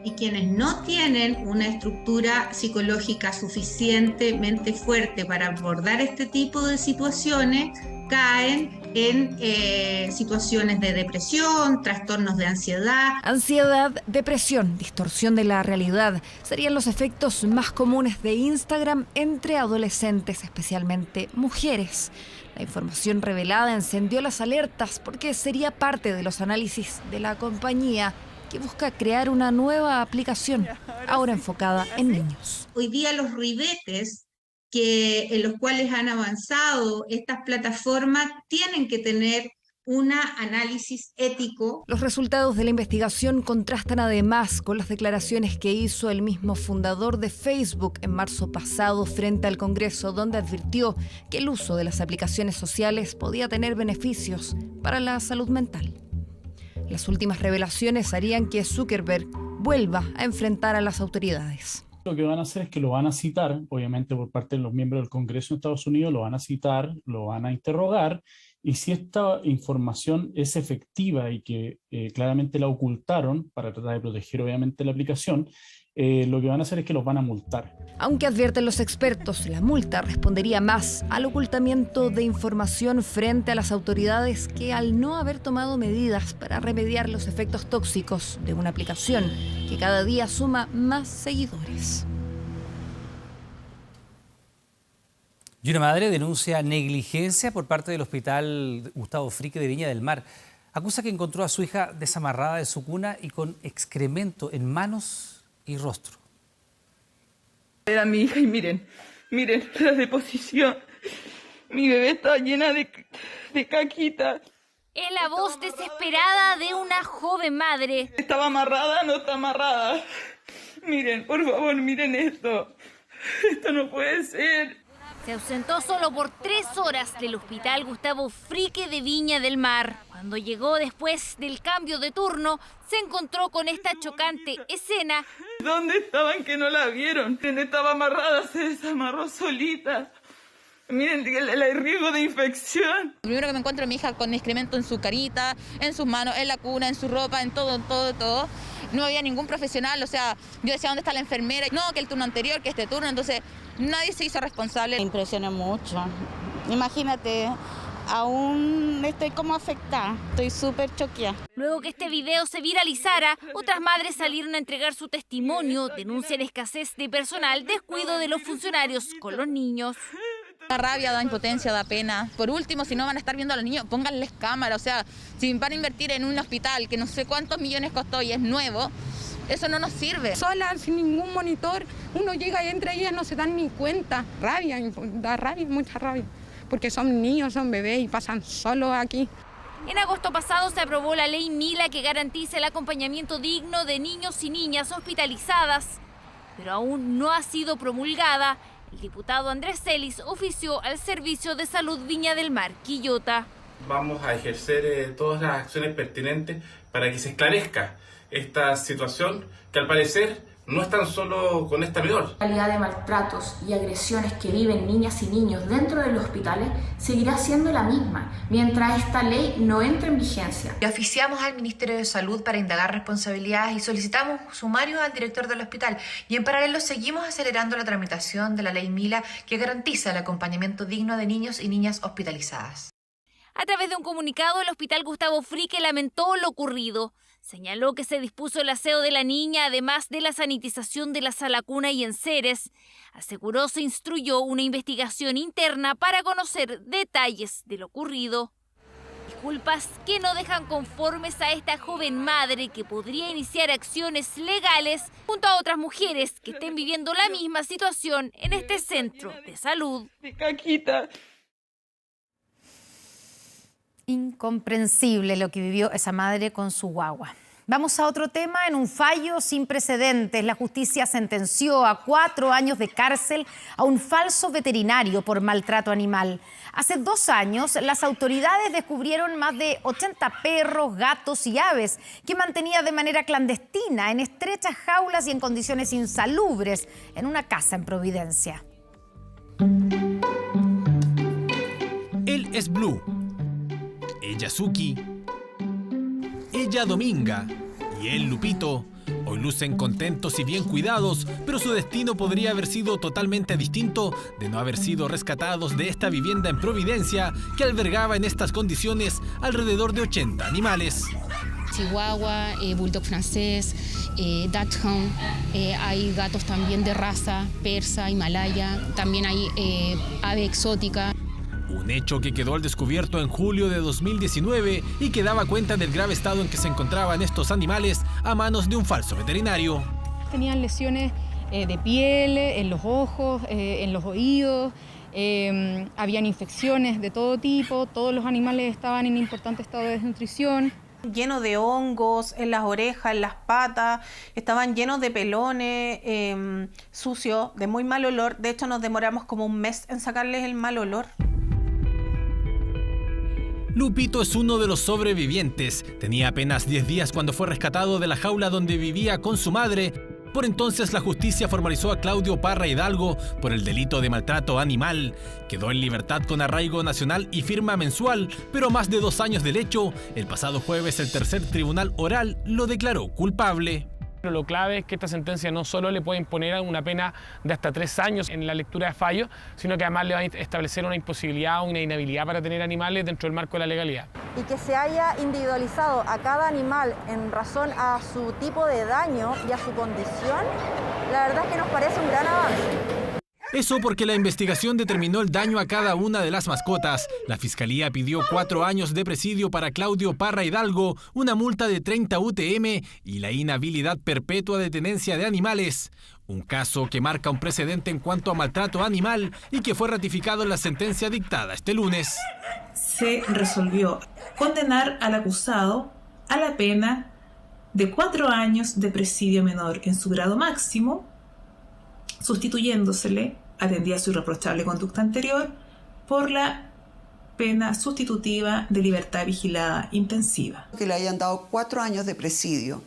Y quienes no tienen una estructura psicológica suficientemente fuerte para abordar este tipo de situaciones, caen en situaciones de depresión, trastornos de ansiedad. Ansiedad, depresión, distorsión de la realidad serían los efectos más comunes de Instagram entre adolescentes, especialmente mujeres. La información revelada encendió las alertas porque sería parte de los análisis de la compañía que busca crear una nueva aplicación, ahora enfocada en niños. Hoy día los ribetes en los cuales han avanzado estas plataformas tienen que tener un análisis ético. Los resultados de la investigación contrastan además con las declaraciones que hizo el mismo fundador de Facebook en marzo pasado frente al Congreso, donde advirtió que el uso de las aplicaciones sociales podía tener beneficios para la salud mental. Las últimas revelaciones harían que Zuckerberg vuelva a enfrentar a las autoridades. Lo que van a hacer es que lo van a citar, obviamente por parte de los miembros del Congreso de Estados Unidos, lo van a citar, lo van a interrogar, y si esta información es efectiva y que claramente la ocultaron para tratar de proteger obviamente la aplicación, lo que van a hacer es que los van a multar. Aunque advierten los expertos, la multa respondería más al ocultamiento de información frente a las autoridades que al no haber tomado medidas para remediar los efectos tóxicos de una aplicación que cada día suma más seguidores. Y una madre denuncia negligencia por parte del Hospital Gustavo Fricke de Viña del Mar. Acusa que encontró a su hija desamarrada de su cuna y con excremento en manos y rostro. Era mi hija y miren la deposición. Mi bebé está llena de caquitas. Es la voz desesperada de una joven madre. ¿Estaba amarrada? No está amarrada. Miren, por favor, miren esto. Esto no puede ser. Se ausentó solo por 3 horas del Hospital Gustavo Fricke de Viña del Mar. Cuando llegó después del cambio de turno, se encontró con esta chocante escena. ¿Dónde estaban que no la vieron? Estaba amarrada, se desamarró solita. Miren el riesgo de infección. Primero que me encuentro a mi hija con excremento en su carita, en sus manos, en la cuna, en su ropa, en todo. No había ningún profesional, o sea, yo decía, ¿dónde está la enfermera? No, que el turno anterior, que este turno, entonces nadie se hizo responsable. Me impresiona mucho. Imagínate, aún estoy como afectada, estoy súper choqueada. Luego que este video se viralizara, otras madres salieron a entregar su testimonio, denuncian escasez de personal, descuido de los funcionarios con los niños. Da rabia, da impotencia, da pena. Por último, si no van a estar viendo a los niños, pónganles cámara. O sea, si van a invertir en un hospital que no sé cuántos millones costó y es nuevo, eso no nos sirve. Sola, sin ningún monitor, uno llega y entre ellas no se dan ni cuenta. Rabia, da rabia, mucha rabia. Porque son niños, son bebés y pasan solos aquí. En agosto pasado se aprobó la ley Mila que garantiza el acompañamiento digno de niños y niñas hospitalizadas, pero aún no ha sido promulgada. El diputado Andrés Celis ofició al Servicio de Salud Viña del Mar, Quillota. Vamos a ejercer todas las acciones pertinentes para que se esclarezca esta situación que al parecer no es tan solo con esta menor. La calidad de maltratos y agresiones que viven niñas y niños dentro de los hospitales seguirá siendo la misma mientras esta ley no entre en vigencia. Oficiamos al Ministerio de Salud para indagar responsabilidades y solicitamos sumarios al director del hospital y en paralelo seguimos acelerando la tramitación de la ley Mila que garantiza el acompañamiento digno de niños y niñas hospitalizadas. A través de un comunicado, el Hospital Gustavo Fricke lamentó lo ocurrido. Señaló que se dispuso el aseo de la niña, además de la sanitización de la sala cuna y enseres. Aseguró se instruyó una investigación interna para conocer detalles de lo ocurrido. Disculpas que no dejan conformes a esta joven madre que podría iniciar acciones legales junto a otras mujeres que estén viviendo la misma situación en este centro de salud. Incomprensible lo que vivió esa madre con su guagua. Vamos a otro tema. En un fallo sin precedentes, la justicia sentenció a 4 años de cárcel a un falso veterinario por maltrato animal. Hace 2 años, las autoridades descubrieron más de 80 perros, gatos y aves que mantenía de manera clandestina en estrechas jaulas y en condiciones insalubres en una casa en Providencia. Él es Blue. Ella Suki, ella Dominga y él Lupito. Hoy lucen contentos y bien cuidados, pero su destino podría haber sido totalmente distinto de no haber sido rescatados de esta vivienda en Providencia que albergaba en estas condiciones alrededor de 80 animales. Chihuahua, bulldog francés, dachshund, hay gatos también de raza persa, himalaya, también hay ave exótica. Un hecho que quedó al descubierto en julio de 2019 y que daba cuenta del grave estado en que se encontraban estos animales a manos de un falso veterinario. Tenían lesiones de piel, en los ojos, en los oídos, habían infecciones de todo tipo, todos los animales estaban en importante estado de desnutrición. Lleno de hongos en las orejas, en las patas, estaban llenos de pelones, sucios, de muy mal olor. De hecho, nos demoramos como un mes en sacarles el mal olor. Lupito es uno de los sobrevivientes. Tenía apenas 10 días cuando fue rescatado de la jaula donde vivía con su madre. Por entonces la justicia formalizó a Claudio Parra Hidalgo por el delito de maltrato animal. Quedó en libertad con arraigo nacional y firma mensual, pero a más de 2 años del hecho, el pasado jueves el tercer tribunal oral lo declaró culpable. Lo clave es que esta sentencia no solo le puede imponer una pena de hasta 3 años en la lectura de fallo, sino que además le va a establecer una imposibilidad o una inhabilidad para tener animales dentro del marco de la legalidad. Y que se haya individualizado a cada animal en razón a su tipo de daño y a su condición, la verdad es que nos parece un gran avance. Eso porque la investigación determinó el daño a cada una de las mascotas. La Fiscalía pidió 4 años de presidio para Claudio Parra Hidalgo, una multa de 30 UTM y la inhabilidad perpetua de tenencia de animales. Un caso que marca un precedente en cuanto a maltrato animal y que fue ratificado en la sentencia dictada este lunes. Se resolvió condenar al acusado a la pena de 4 años de presidio menor en su grado máximo, sustituyéndosele, atendía su irreprochable conducta anterior, por la pena sustitutiva de libertad vigilada intensiva. Que le hayan dado 4 años de presidio,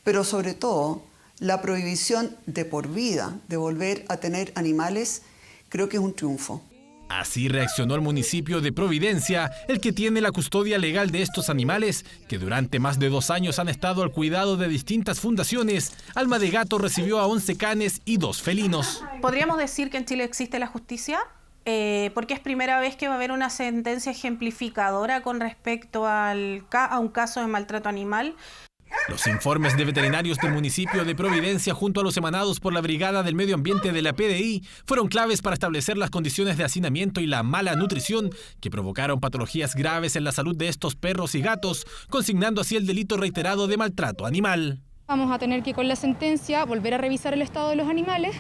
pero sobre todo la prohibición de por vida de volver a tener animales, creo que es un triunfo. Así reaccionó el municipio de Providencia, el que tiene la custodia legal de estos animales, que durante más de 2 años han estado al cuidado de distintas fundaciones. Alma de Gato recibió a 11 canes y 2 felinos. ¿Podríamos decir que en Chile existe la justicia? Porque es primera vez que va a haber una sentencia ejemplificadora con respecto a un caso de maltrato animal. Los informes de veterinarios del municipio de Providencia, junto a los emanados por la Brigada del Medio Ambiente de la PDI, fueron claves para establecer las condiciones de hacinamiento y la mala nutrición que provocaron patologías graves en la salud de estos perros y gatos, consignando así el delito reiterado de maltrato animal. Vamos a tener que, con la sentencia, volver a revisar el estado de los animales.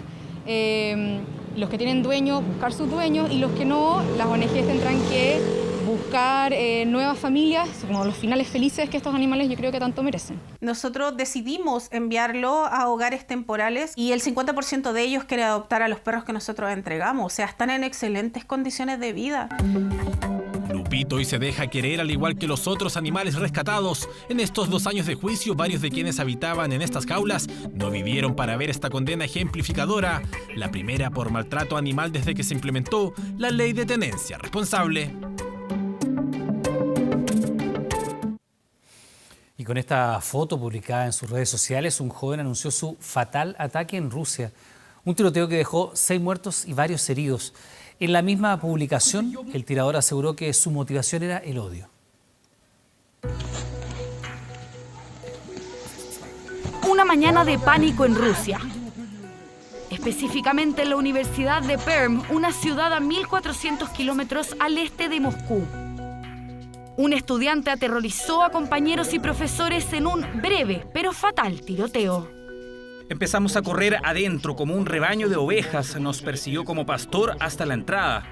Los que tienen dueños, buscar sus dueños, y los que no, las ONG tendrán que buscar nuevas familias, como los finales felices que estos animales yo creo que tanto merecen. Nosotros decidimos enviarlo a hogares temporales y el 50% de ellos quiere adoptar a los perros que nosotros entregamos. O sea, están en excelentes condiciones de vida. Lupito hoy se deja querer al igual que los otros animales rescatados. En estos 2 años de juicio, varios de quienes habitaban en estas jaulas no vivieron para ver esta condena ejemplificadora, la primera por maltrato animal desde que se implementó la ley de tenencia responsable. Y con esta foto publicada en sus redes sociales, un joven anunció su fatal ataque en Rusia. Un tiroteo que dejó 6 muertos y varios heridos. En la misma publicación, el tirador aseguró que su motivación era el odio. Una mañana de pánico en Rusia. Específicamente en la Universidad de Perm, una ciudad a 1.400 kilómetros al este de Moscú. Un estudiante aterrorizó a compañeros y profesores en un breve pero fatal tiroteo. Empezamos a correr adentro como un rebaño de ovejas. Nos persiguió como pastor hasta la entrada.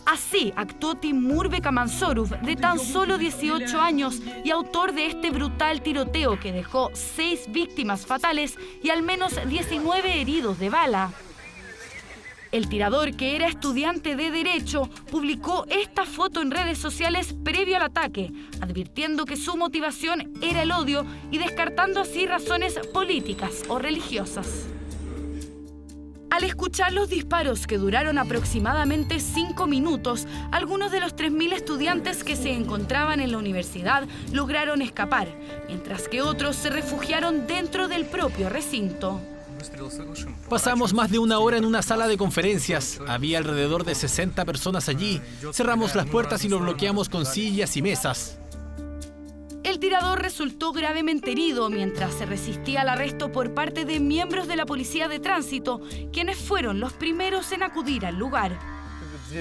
Así actuó Timur Bekamansorov, de tan solo 18 años y autor de este brutal tiroteo que dejó 6 víctimas fatales y al menos 19 heridos de bala. El tirador, que era estudiante de Derecho, publicó esta foto en redes sociales previo al ataque, advirtiendo que su motivación era el odio y descartando así razones políticas o religiosas. Al escuchar los disparos, que duraron aproximadamente 5 minutos, algunos de los 3.000 estudiantes que se encontraban en la universidad lograron escapar, mientras que otros se refugiaron dentro del propio recinto. Pasamos más de 1 hora en una sala de conferencias. Había alrededor de 60 personas allí. Cerramos las puertas y lo bloqueamos con sillas y mesas. El tirador resultó gravemente herido mientras se resistía al arresto por parte de miembros de la policía de tránsito, quienes fueron los primeros en acudir al lugar.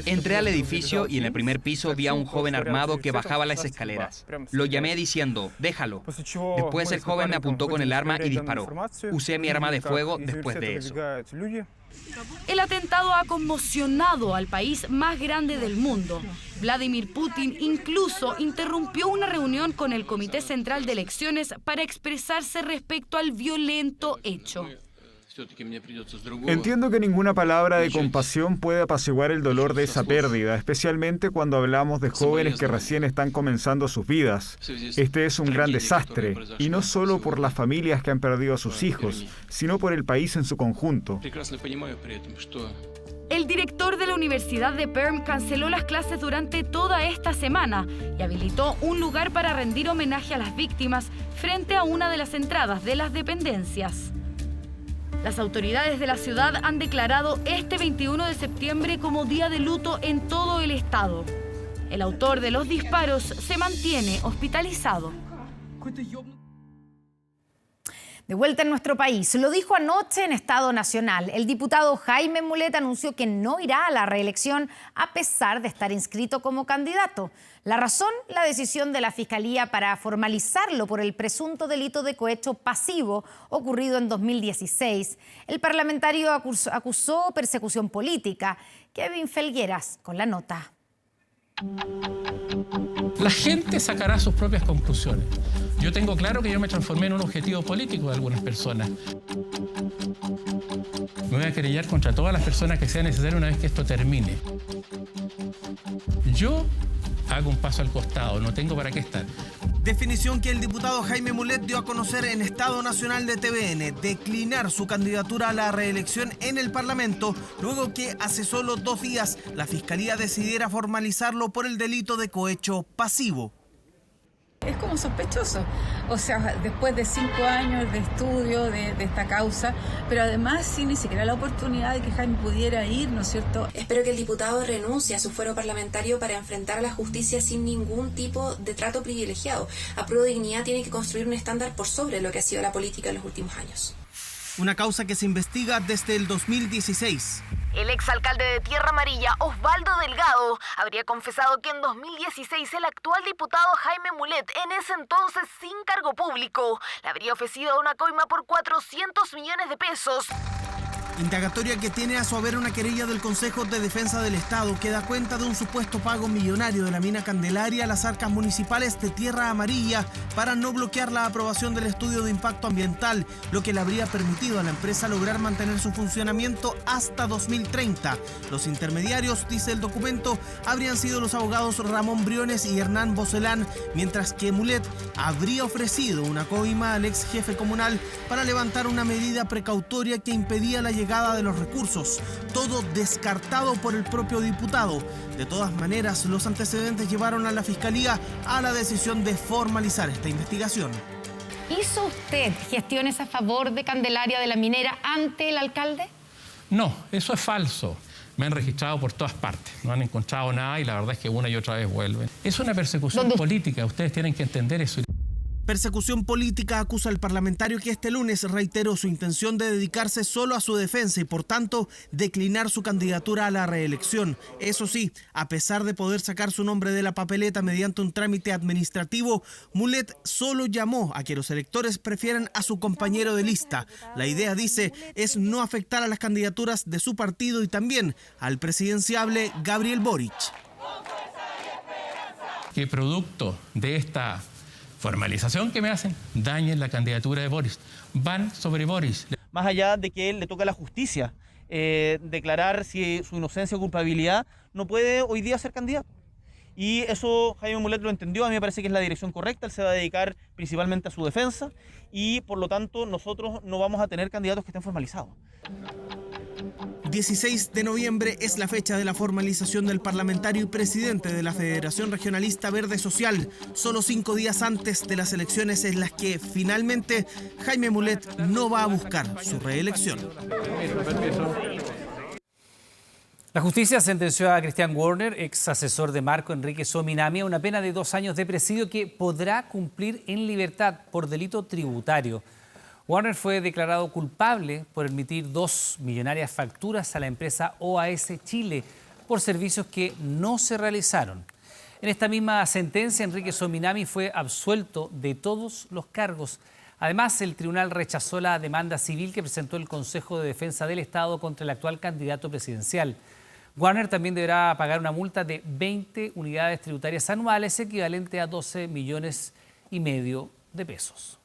Entré al edificio y en el primer piso vi a un joven armado que bajaba las escaleras. Lo llamé diciendo, déjalo. Después el joven me apuntó con el arma y disparó. Usé mi arma de fuego después de eso. El atentado ha conmocionado al país más grande del mundo. Vladimir Putin incluso interrumpió una reunión con el Comité Central de Elecciones para expresarse respecto al violento hecho. Entiendo que ninguna palabra de compasión puede apaciguar el dolor de esa pérdida, especialmente cuando hablamos de jóvenes que recién están comenzando sus vidas. Este es un gran desastre, y no solo por las familias que han perdido a sus hijos, sino por el país en su conjunto. El director de la Universidad de Perm canceló las clases durante toda esta semana y habilitó un lugar para rendir homenaje a las víctimas frente a una de las entradas de las dependencias. Las autoridades de la ciudad han declarado este 21 de septiembre como día de luto en todo el estado. El autor de los disparos se mantiene hospitalizado. De vuelta en nuestro país, lo dijo anoche en Estado Nacional. El diputado Jaime Mulet anunció que no irá a la reelección a pesar de estar inscrito como candidato. La razón, la decisión de la Fiscalía para formalizarlo por el presunto delito de cohecho pasivo ocurrido en 2016. El parlamentario acusó persecución política. Kevin Felgueras con la nota. La gente sacará sus propias conclusiones. Yo tengo claro que yo me transformé en un objetivo político de algunas personas. Me voy a querellar contra todas las personas que sea necesario una vez que esto termine. Yo hago un paso al costado, no tengo para qué estar. Definición que el diputado Jaime Mulet dio a conocer en Estado Nacional de TVN, declinar su candidatura a la reelección en el Parlamento, luego que hace solo 2 días la Fiscalía decidiera formalizarlo por el delito de cohecho pasivo. Es como sospechoso, o sea, después de 5 años de estudio de esta causa, pero además sin ni siquiera la oportunidad de que Jaime pudiera ir, ¿no es cierto? Espero que el diputado renuncie a su fuero parlamentario para enfrentar a la justicia sin ningún tipo de trato privilegiado. A Prueba de Dignidad tiene que construir un estándar por sobre lo que ha sido la política en los últimos años. Una causa que se investiga desde el 2016. El exalcalde de Tierra Amarilla, Osvaldo Delgado, habría confesado que en 2016 el actual diputado Jaime Mulet, en ese entonces sin cargo público, le habría ofrecido una coima por 400 millones de pesos. Indagatoria que tiene a su haber una querella del Consejo de Defensa del Estado que da cuenta de un supuesto pago millonario de la mina Candelaria a las arcas municipales de Tierra Amarilla para no bloquear la aprobación del estudio de impacto ambiental, lo que le habría permitido a la empresa lograr mantener su funcionamiento hasta 2030. Los intermediarios, dice el documento, habrían sido los abogados Ramón Briones y Hernán Bocelán, mientras que Mulet habría ofrecido una coima al ex jefe comunal para levantar una medida precautoria que impedía la llegada de los recursos, todo descartado por el propio diputado. De todas maneras, los antecedentes llevaron a la Fiscalía a la decisión de formalizar esta investigación. ¿Hizo usted gestiones a favor de Candelaria de la minera ante el alcalde? No, eso es falso. Me han registrado por todas partes, no han encontrado nada y la verdad es que una y otra vez vuelven. Es una persecución política, ustedes tienen que entender eso. Persecución política, acusa el parlamentario que este lunes reiteró su intención de dedicarse solo a su defensa y por tanto declinar su candidatura a la reelección. Eso sí, a pesar de poder sacar su nombre de la papeleta mediante un trámite administrativo, Mulet solo llamó a que los electores prefieran a su compañero de lista. La idea, dice, es no afectar a las candidaturas de su partido y también al presidenciable Gabriel Boric. Que producto de esta formalización que me hacen, dañen la candidatura de Boris. Van sobre Boris. Más allá de que él le toca a la justicia declarar si su inocencia o culpabilidad, no puede hoy día ser candidato. Y eso Jaime Mulet lo entendió, a mí me parece que es la dirección correcta, él se va a dedicar principalmente a su defensa y por lo tanto nosotros no vamos a tener candidatos que estén formalizados. 16 de noviembre es la fecha de la formalización del parlamentario y presidente de la Federación Regionalista Verde Social, solo 5 días antes de las elecciones en las que finalmente Jaime Mulet no va a buscar su reelección. La justicia sentenció a Christian Warner, ex asesor de Marco Enrique Sominami, a una pena de 2 años de presidio que podrá cumplir en libertad por delito tributario. Warner fue declarado culpable por emitir 2 millonarias facturas a la empresa OAS Chile por servicios que no se realizaron. En esta misma sentencia, Enrique Sominami fue absuelto de todos los cargos. Además, el tribunal rechazó la demanda civil que presentó el Consejo de Defensa del Estado contra el actual candidato presidencial. Warner también deberá pagar una multa de 20 unidades tributarias anuales, equivalente a 12,5 millones de pesos.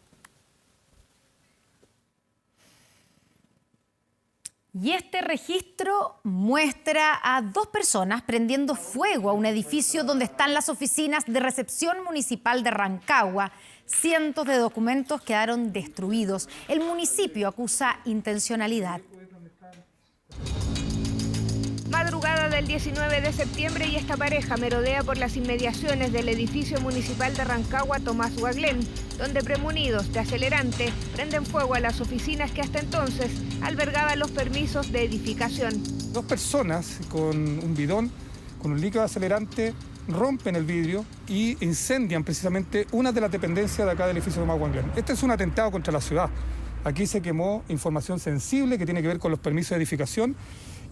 Y este registro muestra a 2 personas prendiendo fuego a un edificio donde están las oficinas de recepción municipal de Rancagua. Cientos de documentos quedaron destruidos. El municipio acusa intencionalidad. Madrugada del 19 de septiembre y esta pareja merodea por las inmediaciones del edificio municipal de Rancagua Tomás Guaglén, donde premunidos de acelerante prenden fuego a las oficinas que hasta entonces albergaban los permisos de edificación. 2 personas con un bidón, con un líquido acelerante, rompen el vidrio y incendian precisamente una de las dependencias de acá del edificio Tomás Guaglén. Este es un atentado contra la ciudad. Aquí se quemó información sensible que tiene que ver con los permisos de edificación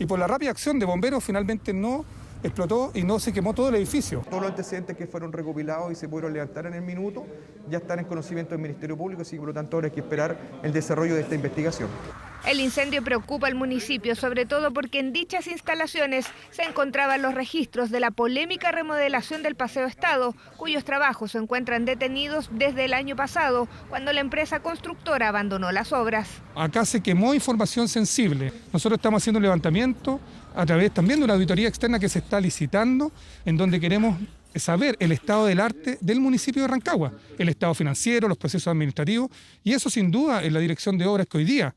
y por la rápida acción de bomberos finalmente no explotó y no se quemó todo el edificio. Todos los antecedentes que fueron recopilados y se pudieron levantar en el minuto ya están en conocimiento del Ministerio Público, así que por lo tanto ahora hay que esperar el desarrollo de esta investigación. El incendio preocupa al municipio, sobre todo porque en dichas instalaciones se encontraban los registros de la polémica remodelación del Paseo Estado, cuyos trabajos se encuentran detenidos desde el año pasado, cuando la empresa constructora abandonó las obras. Acá se quemó información sensible. Nosotros estamos haciendo un levantamiento a través también de una auditoría externa que se está licitando, en donde queremos saber el estado del arte del municipio de Rancagua, el estado financiero, los procesos administrativos, y eso sin duda en la dirección de obras que hoy día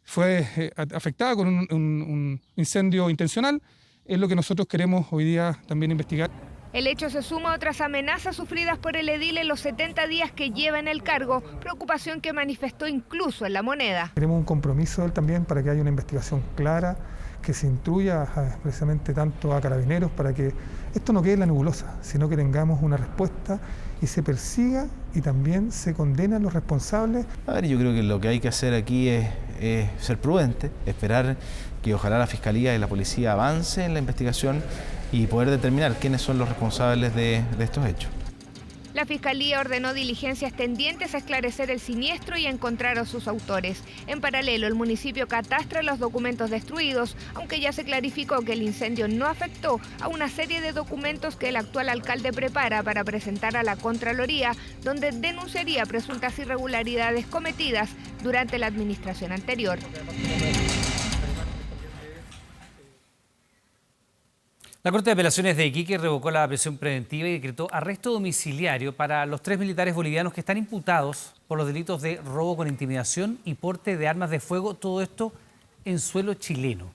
fue afectada con un incendio intencional, es lo que nosotros queremos hoy día también investigar. El hecho se suma a otras amenazas sufridas por el edil en los 70 días que lleva en el cargo, preocupación que manifestó incluso en La Moneda. Tenemos un compromiso de él también para que haya una investigación clara, que se instruya precisamente tanto a Carabineros para que esto no quede en la nebulosa, sino que tengamos una respuesta y se persiga y también se condena a los responsables. A ver, yo creo que lo que hay que hacer aquí es ser prudente, esperar que ojalá la Fiscalía y la Policía avance en la investigación y poder determinar quiénes son los responsables de estos hechos. La Fiscalía ordenó diligencias tendientes a esclarecer el siniestro y a encontrar a sus autores. En paralelo, el municipio catastra los documentos destruidos, aunque ya se clarificó que el incendio no afectó a una serie de documentos que el actual alcalde prepara para presentar a la Contraloría, donde denunciaría presuntas irregularidades cometidas durante la administración anterior. La Corte de Apelaciones de Iquique revocó la prisión preventiva y decretó arresto domiciliario para los 3 militares bolivianos que están imputados por los delitos de robo con intimidación y porte de armas de fuego, todo esto en suelo chileno.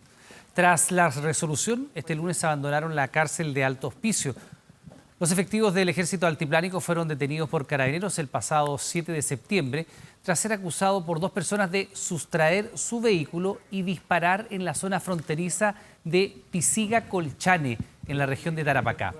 Tras la resolución, este lunes abandonaron la cárcel de Alto Hospicio. Los efectivos del Ejército Altiplánico fueron detenidos por Carabineros el pasado 7 de septiembre tras ser acusado por 2 personas de sustraer su vehículo y disparar en la zona fronteriza de Pisiga-Colchane, en la región de Tarapacá.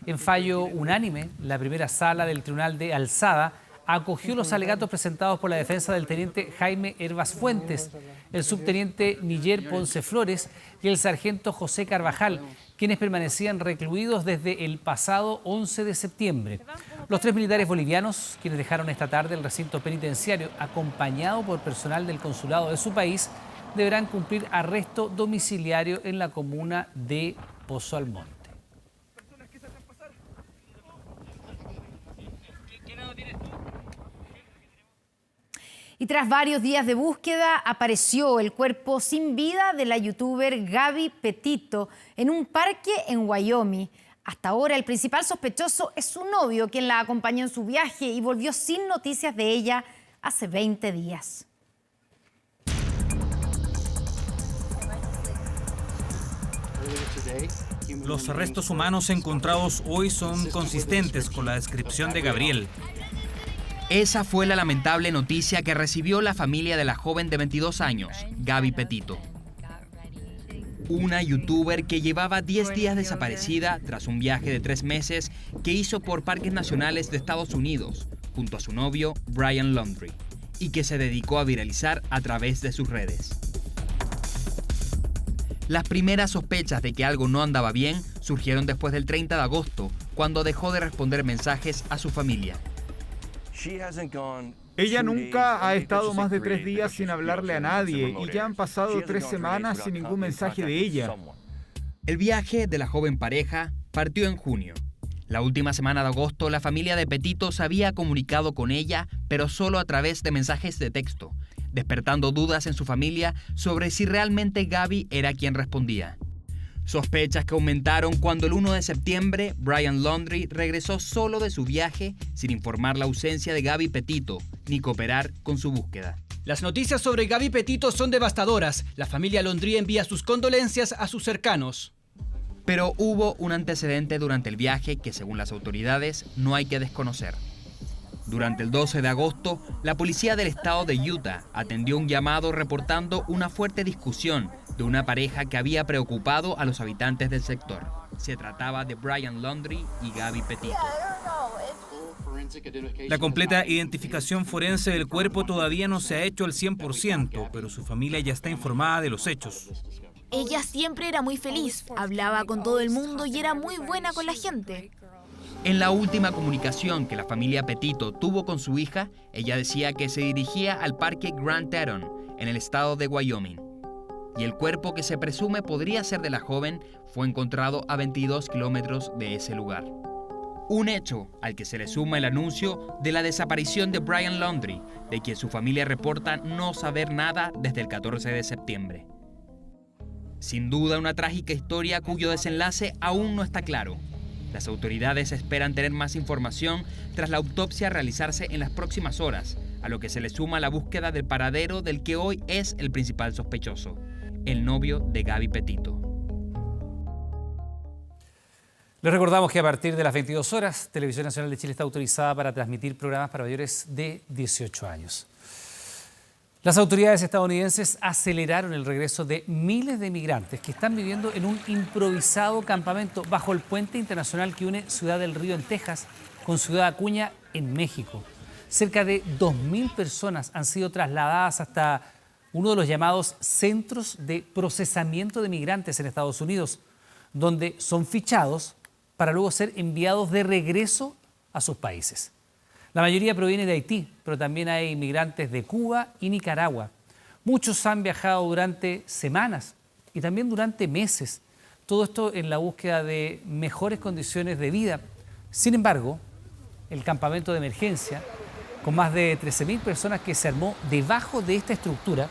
En fallo unánime, la primera sala del Tribunal de Alzada acogió los alegatos presentados por la defensa del teniente Jaime Hervas Fuentes, el subteniente Miller Ponce Flores y el sargento José Carvajal, quienes permanecían recluidos desde el pasado 11 de septiembre. Los 3 militares bolivianos, quienes dejaron esta tarde el recinto penitenciario, acompañado por personal del consulado de su país, deberán cumplir arresto domiciliario en la comuna de Pozo Almonte. Y tras varios días de búsqueda, apareció el cuerpo sin vida de la youtuber Gaby Petito en un parque en Wyoming. Hasta ahora, el principal sospechoso es su novio, quien la acompañó en su viaje y volvió sin noticias de ella hace 20 días. Los restos humanos encontrados hoy son consistentes con la descripción de Gabriel. Esa fue la lamentable noticia que recibió la familia de la joven de 22 años, Gaby Petito. Una youtuber que llevaba 10 días desaparecida tras un viaje de 3 meses que hizo por parques nacionales de Estados Unidos, junto a su novio, Brian Laundrie, y que se dedicó a viralizar a través de sus redes. Las primeras sospechas de que algo no andaba bien surgieron después del 30 de agosto, cuando dejó de responder mensajes a su familia. Ella nunca ha estado más de 3 días sin hablarle a nadie y ya han pasado 3 semanas sin ningún mensaje de ella. El viaje de la joven pareja partió en junio. La última semana de agosto, la familia de Petito se había comunicado con ella, pero solo a través de mensajes de texto, despertando dudas en su familia sobre si realmente Gaby era quien respondía. Sospechas que aumentaron cuando el 1 de septiembre Brian Laundrie regresó solo de su viaje sin informar la ausencia de Gaby Petito ni cooperar con su búsqueda. Las noticias sobre Gaby Petito son devastadoras. La familia Laundrie envía sus condolencias a sus cercanos. Pero hubo un antecedente durante el viaje que, según las autoridades, no hay que desconocer. Durante el 12 de agosto, la policía del estado de Utah atendió un llamado reportando una fuerte discusión de una pareja que había preocupado a los habitantes del sector. Se trataba de Brian Laundrie y Gaby Petito. La completa identificación forense del cuerpo todavía no se ha hecho al 100%, pero su familia ya está informada de los hechos. Ella siempre era muy feliz, hablaba con todo el mundo y era muy buena con la gente. En la última comunicación que la familia Petito tuvo con su hija, ella decía que se dirigía al parque Grand Teton, en el estado de Wyoming. Y el cuerpo que se presume podría ser de la joven fue encontrado a 22 kilómetros de ese lugar. Un hecho al que se le suma el anuncio de la desaparición de Brian Laundrie, de quien su familia reporta no saber nada desde el 14 de septiembre. Sin duda una trágica historia cuyo desenlace aún no está claro. Las autoridades esperan tener más información tras la autopsia realizarse en las próximas horas, a lo que se le suma la búsqueda del paradero del que hoy es el principal sospechoso, el novio de Gabby Petito. Les recordamos que a partir de las 22 horas, Televisión Nacional de Chile está autorizada para transmitir programas para mayores de 18 años. Las autoridades estadounidenses aceleraron el regreso de miles de migrantes que están viviendo en un improvisado campamento bajo el puente internacional que une Ciudad del Río en Texas con Ciudad Acuña en México. Cerca de 2.000 personas han sido trasladadas hasta uno de los llamados centros de procesamiento de migrantes en Estados Unidos, donde son fichados para luego ser enviados de regreso a sus países. La mayoría proviene de Haití, pero también hay inmigrantes de Cuba y Nicaragua. Muchos han viajado durante semanas y también durante meses. Todo esto en la búsqueda de mejores condiciones de vida. Sin embargo, el campamento de emergencia, con más de 13.000 personas que se armó debajo de esta estructura,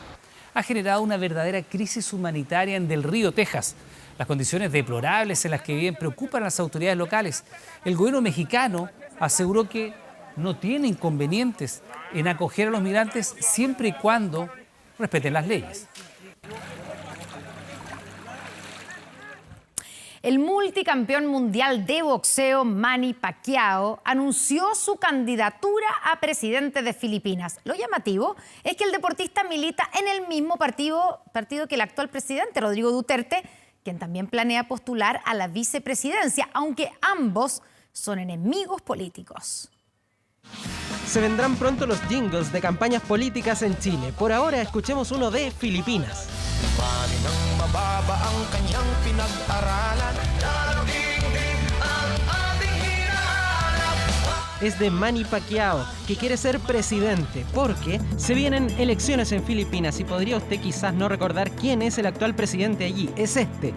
ha generado una verdadera crisis humanitaria en Del Río, Texas. Las condiciones deplorables en las que viven preocupan a las autoridades locales. El gobierno mexicano aseguró que no tiene inconvenientes en acoger a los migrantes siempre y cuando respeten las leyes. El multicampeón mundial de boxeo Manny Pacquiao anunció su candidatura a presidente de Filipinas. Lo llamativo es que el deportista milita en el mismo partido que el actual presidente, Rodrigo Duterte, quien también planea postular a la vicepresidencia, aunque ambos son enemigos políticos. Se vendrán pronto los jingles de campañas políticas en Chile. Por ahora escuchemos uno de Filipinas. Es de Manny Pacquiao, que quiere ser presidente, porque se vienen elecciones en Filipinas y podría usted quizás no recordar quién es el actual presidente allí. Es este.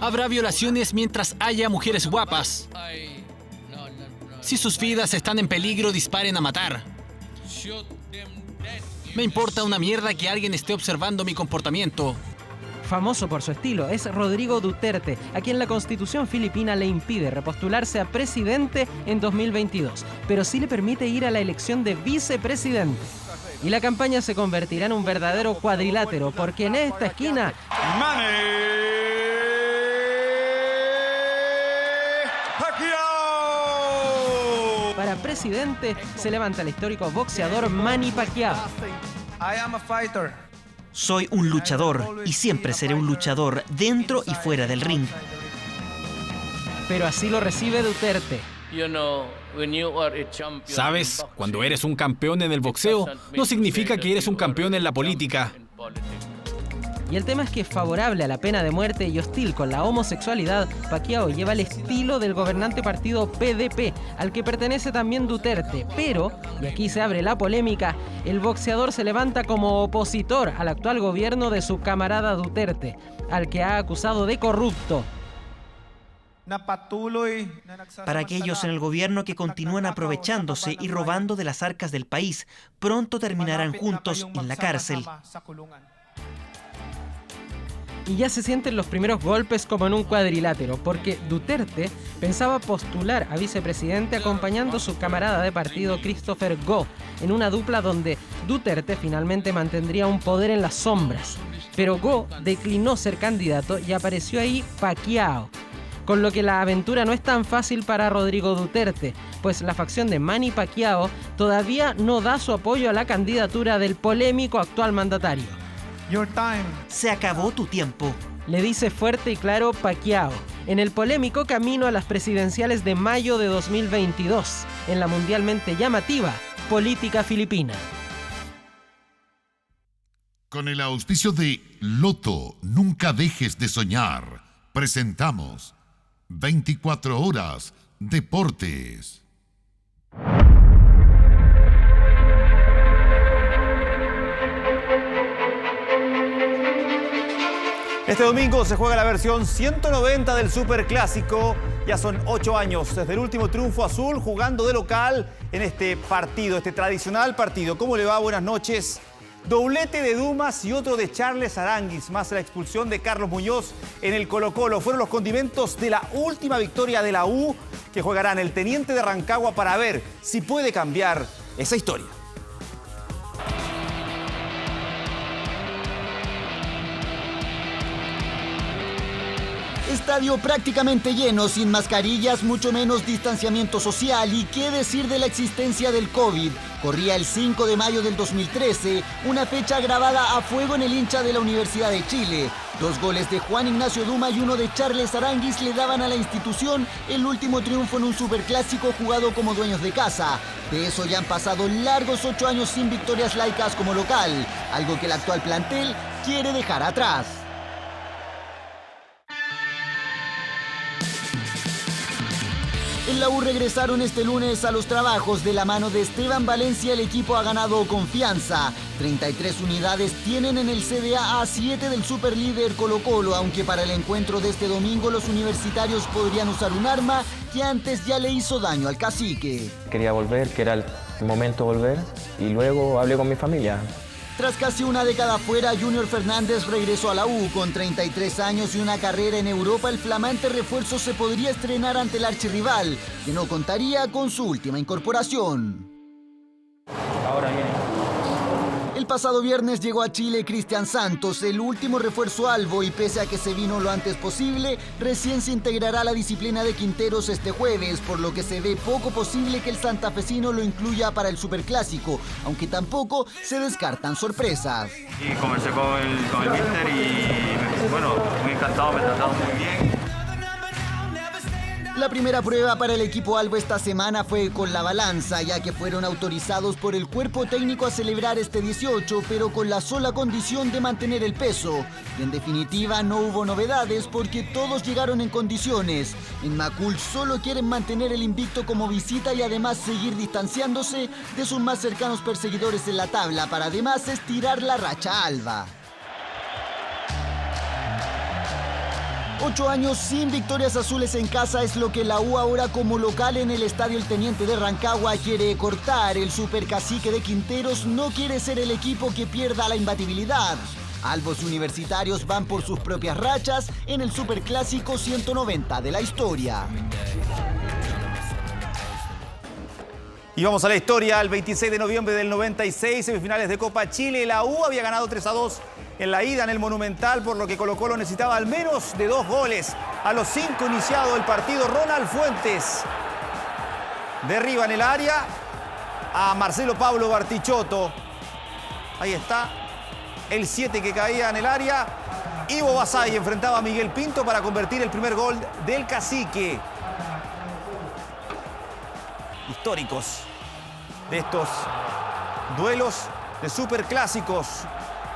Habrá violaciones mientras haya mujeres guapas. Si sus vidas están en peligro, disparen a matar. Me importa una mierda que alguien esté observando mi comportamiento. Famoso por su estilo, es Rodrigo Duterte, a quien la Constitución filipina le impide repostularse a presidente en 2022, pero sí le permite ir a la elección de vicepresidente. Y la campaña se convertirá en un verdadero cuadrilátero, porque en esta esquina... Para presidente se levanta el histórico boxeador Manny Pacquiao. Soy un luchador y siempre seré un luchador dentro y fuera del ring. Pero así lo recibe Duterte. ¿Sabes? Cuando eres un campeón en el boxeo, no significa que eres un campeón en la política. Y el tema es que es favorable a la pena de muerte y hostil con la homosexualidad, Pacquiao lleva el estilo del gobernante partido PDP, al que pertenece también Duterte. Pero, y aquí se abre la polémica, el boxeador se levanta como opositor al actual gobierno de su camarada Duterte, al que ha acusado de corrupto. Para aquellos en el gobierno que continúan aprovechándose y robando de las arcas del país, pronto terminarán juntos en la cárcel. Y ya se sienten los primeros golpes como en un cuadrilátero, porque Duterte pensaba postular a vicepresidente acompañando a su camarada de partido Christopher Go, en una dupla donde Duterte finalmente mantendría un poder en las sombras. Pero Go declinó ser candidato y apareció ahí Pacquiao. Con lo que la aventura no es tan fácil para Rodrigo Duterte, pues la facción de Manny Pacquiao todavía no da su apoyo a la candidatura del polémico actual mandatario. Se acabó tu tiempo, le dice fuerte y claro Pacquiao, en el polémico camino a las presidenciales de mayo de 2022, en la mundialmente llamativa política filipina. Con el auspicio de Loto, nunca dejes de soñar, presentamos 24 Horas Deportes. Este domingo se juega la versión 190 del Superclásico. Ya son 8 años desde el último triunfo azul jugando de local en este partido, este tradicional partido. ¿Cómo le va? Buenas noches. Doblete de Dumas y otro de Charles Aránguiz, más la expulsión de Carlos Muñoz en el Colo-Colo. Fueron los condimentos de la última victoria de la U, que jugarán el Teniente de Rancagua para ver si puede cambiar esa historia. Estadio prácticamente lleno, sin mascarillas, mucho menos distanciamiento social y qué decir de la existencia del COVID. Corría el 5 de mayo del 2013, una fecha grabada a fuego en el hincha de la Universidad de Chile. 2 goles de Juan Ignacio Duma y uno de Charles Aránguiz le daban a la institución el último triunfo en un superclásico jugado como dueños de casa. De eso ya han pasado largos 8 años sin victorias laicas como local, algo que el actual plantel quiere dejar atrás. En la U regresaron este lunes a los trabajos. De la mano de Esteban Valencia, el equipo ha ganado confianza. 33 unidades tienen en el CDA a 7 del superlíder Colo-Colo, aunque para el encuentro de este domingo los universitarios podrían usar un arma que antes ya le hizo daño al cacique. Quería volver, que era el momento de volver, y luego hablé con mi familia. Tras casi una década fuera, Junior Fernández regresó a la U. Con 33 años y una carrera en Europa, el flamante refuerzo se podría estrenar ante el archirrival, que no contaría con su última incorporación. Ahora viene. El pasado viernes llegó a Chile Cristian Santos, el último refuerzo albo, y pese a que se vino lo antes posible, recién se integrará a la disciplina de Quinteros este jueves, por lo que se ve poco posible que el santafesino lo incluya para el Superclásico, aunque tampoco se descartan sorpresas. Y conversé con el míster y bueno, muy encantado, me trataron muy bien. La primera prueba para el equipo albo esta semana fue con la balanza, ya que fueron autorizados por el cuerpo técnico a celebrar este 18, pero con la sola condición de mantener el peso. Y en definitiva no hubo novedades porque todos llegaron en condiciones. En Macul solo quieren mantener el invicto como visita y además seguir distanciándose de sus más cercanos perseguidores en la tabla, para además estirar la racha alba. 8 años sin victorias azules en casa es lo que la U ahora como local en el Estadio El Teniente de Rancagua quiere cortar. El supercacique de Quinteros no quiere ser el equipo que pierda la imbatibilidad. Albos universitarios van por sus propias rachas en el Superclásico 190 de la historia. Y vamos a la historia. El 26 de noviembre del 96, semifinales de Copa Chile, la U había ganado 3-2 en la ida en el Monumental, por lo que Colo-Colo necesitaba al menos de 2 goles. A los 5 iniciado el partido, Ronald Fuentes derriba en el área a Marcelo Pablo Bartichotto. Ahí está, el 7 que caía en el área. Ivo Basay enfrentaba a Miguel Pinto para convertir el primer gol del cacique. Históricos de estos duelos de superclásicos,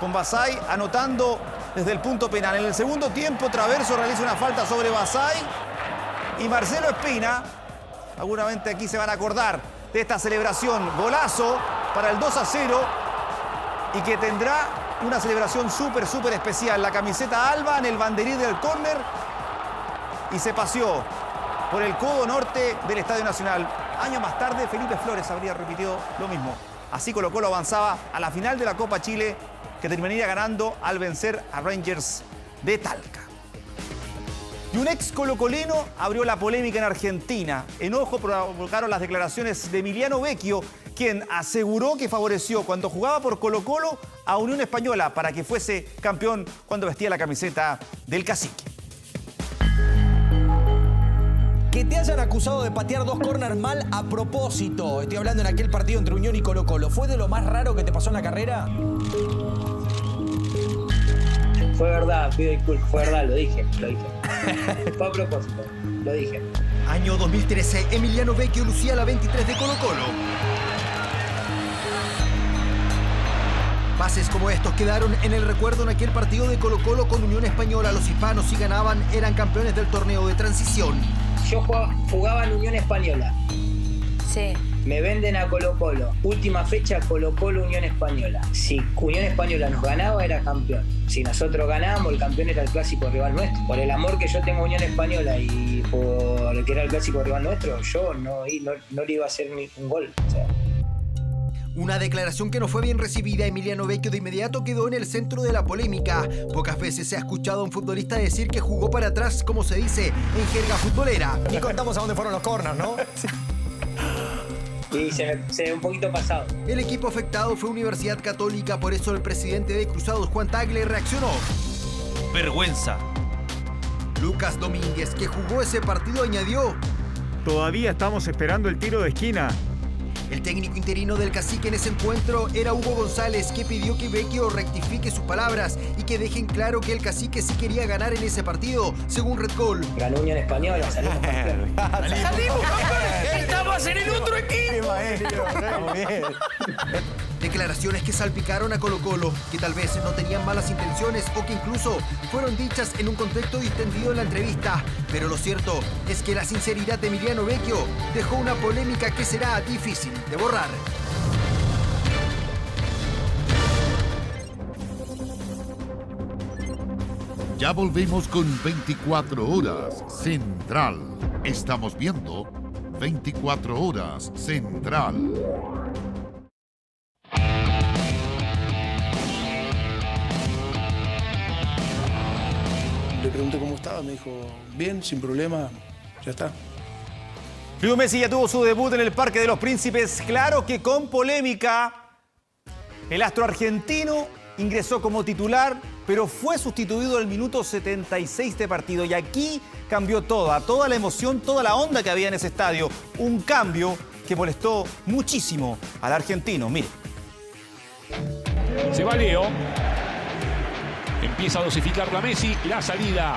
con Basay anotando desde el punto penal. En el segundo tiempo, Traverso realiza una falta sobre Basay y Marcelo Espina, seguramente aquí se van a acordar de esta celebración, golazo para el 2-0 y que tendrá una celebración súper especial. La camiseta alba en el banderín del córner y se paseó por el codo norte del Estadio Nacional. Años más tarde, Felipe Flores habría repetido lo mismo. Así Colo-Colo avanzaba a la final de la Copa Chile, que terminaría ganando al vencer a Rangers de Talca. Y un ex colocolino abrió la polémica en Argentina. Enojo provocaron las declaraciones de Emiliano Vecchio, quien aseguró que favoreció cuando jugaba por Colo-Colo a Unión Española para que fuese campeón cuando vestía la camiseta del cacique. Que te hayan acusado de patear 2 corners mal a propósito. Estoy hablando en aquel partido entre Unión y Colo-Colo. ¿Fue de lo más raro que te pasó en la carrera? Fue verdad, pido disculpas. Fue verdad, lo dije. Fue a propósito, lo dije. Año 2013, Emiliano Vecchio lucía la 23 de Colo-Colo. Pases como estos quedaron en el recuerdo en aquel partido de Colo-Colo con Unión Española. Los hispanos, si ganaban, eran campeones del torneo de transición. Yo jugaba en Unión Española. Sí. Me venden a Colo-Colo. Última fecha, Colo-Colo Unión Española. Si Unión Española nos ganaba, era campeón. Si nosotros ganábamos, el campeón era el clásico rival nuestro. Por el amor que yo tengo a Unión Española y por el que era el clásico rival nuestro, yo no le iba a hacer ni un gol. O sea. Una declaración que no fue bien recibida. Emiliano Vecchio de inmediato quedó en el centro de la polémica. Pocas veces se ha escuchado a un futbolista decir que jugó para atrás, como se dice en jerga futbolera. Ni contamos a dónde fueron los corners, ¿no? Y se ve un poquito pasado. El equipo afectado fue Universidad Católica, por eso el presidente de Cruzados, Juan Tagle, reaccionó. Vergüenza. Lucas Domínguez, que jugó ese partido, añadió: Todavía estamos esperando el tiro de esquina. El técnico interino del Cacique en ese encuentro era Hugo González, que pidió que Vecchio rectifique sus palabras y que dejen claro que el Cacique sí quería ganar en ese partido, según Red Bull. Ganó Unión Española, salimos campeones. ¡Salimos campeones! ¡Estamos en el otro equipo! Declaraciones que salpicaron a Colo-Colo, que tal vez no tenían malas intenciones o que incluso fueron dichas en un contexto distendido en la entrevista. Pero lo cierto es que la sinceridad de Emiliano Vecchio dejó una polémica que será difícil de borrar. Ya volvemos con 24 horas Central. Estamos viendo 24 horas Central. Le pregunté cómo estaba, me dijo, bien, sin problema, ya está. Leo Messi ya tuvo su debut en el Parque de los Príncipes, claro que con polémica. El astro argentino ingresó como titular, pero fue sustituido al minuto 76 de partido. Y aquí cambió toda la emoción, toda la onda que había en ese estadio. Un cambio que molestó muchísimo al argentino. Mire. Se va Leo. Empieza a dosificar a Messi. La salida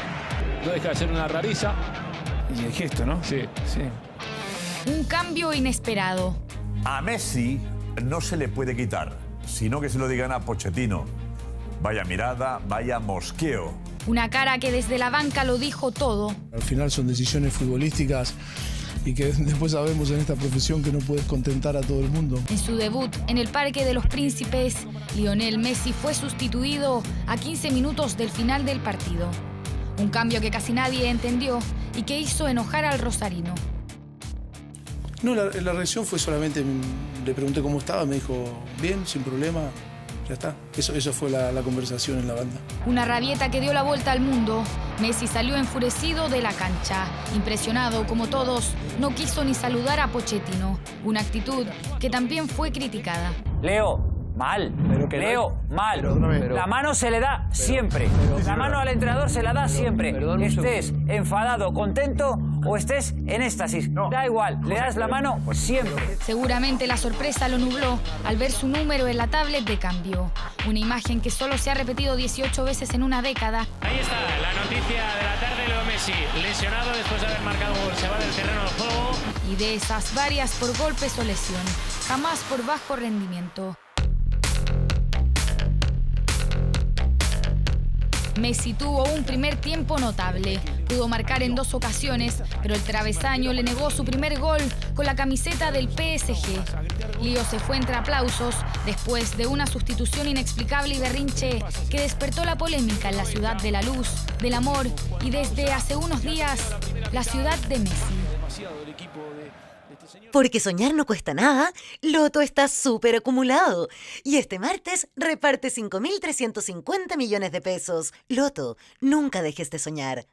no deja de ser una rareza. Y el gesto, ¿no? Sí. Un cambio inesperado. A Messi no se le puede quitar, sino que se lo digan a Pochettino. Vaya mirada, vaya mosqueo. Una cara que desde la banca lo dijo todo. Al final son decisiones futbolísticas y que después sabemos en esta profesión que no puedes contentar a todo el mundo. En su debut en el Parque de los Príncipes, Lionel Messi fue sustituido a 15 minutos del final del partido. Un cambio que casi nadie entendió y que hizo enojar al rosarino. No, la reacción fue solamente, le pregunté cómo estaba, me dijo, bien, sin problema, ya está. Eso fue la conversación en la banda. Una rabieta que dio la vuelta al mundo. Messi salió enfurecido de la cancha. Impresionado como todos, no quiso ni saludar a Pochettino. Una actitud que también fue criticada. Leo, mal. Leo, mal. La mano se le da siempre. La mano al entrenador se la da siempre. Estés enfadado, contento o estés en éxtasis. Da igual, le das la mano siempre. Seguramente la sorpresa lo nubló al ver su número en la tablet de cambio. Una imagen que solo se ha repetido 18 veces en una década. Ahí está la noticia de la tarde. Leo Messi, lesionado después de haber marcado un gol, se va del terreno de juego. Y de esas varias por golpes o lesión, jamás por bajo rendimiento. Messi tuvo un primer tiempo notable. Pudo marcar en 2 ocasiones, pero el travesaño le negó su primer gol con la camiseta del PSG. Lío se fue entre aplausos después de una sustitución inexplicable y berrinche que despertó la polémica en la ciudad de la luz, del amor y desde hace unos días, la ciudad de Messi. Porque soñar no cuesta nada, Loto está súper acumulado. Y este martes reparte 5.350 millones de pesos. Loto, nunca dejes de soñar.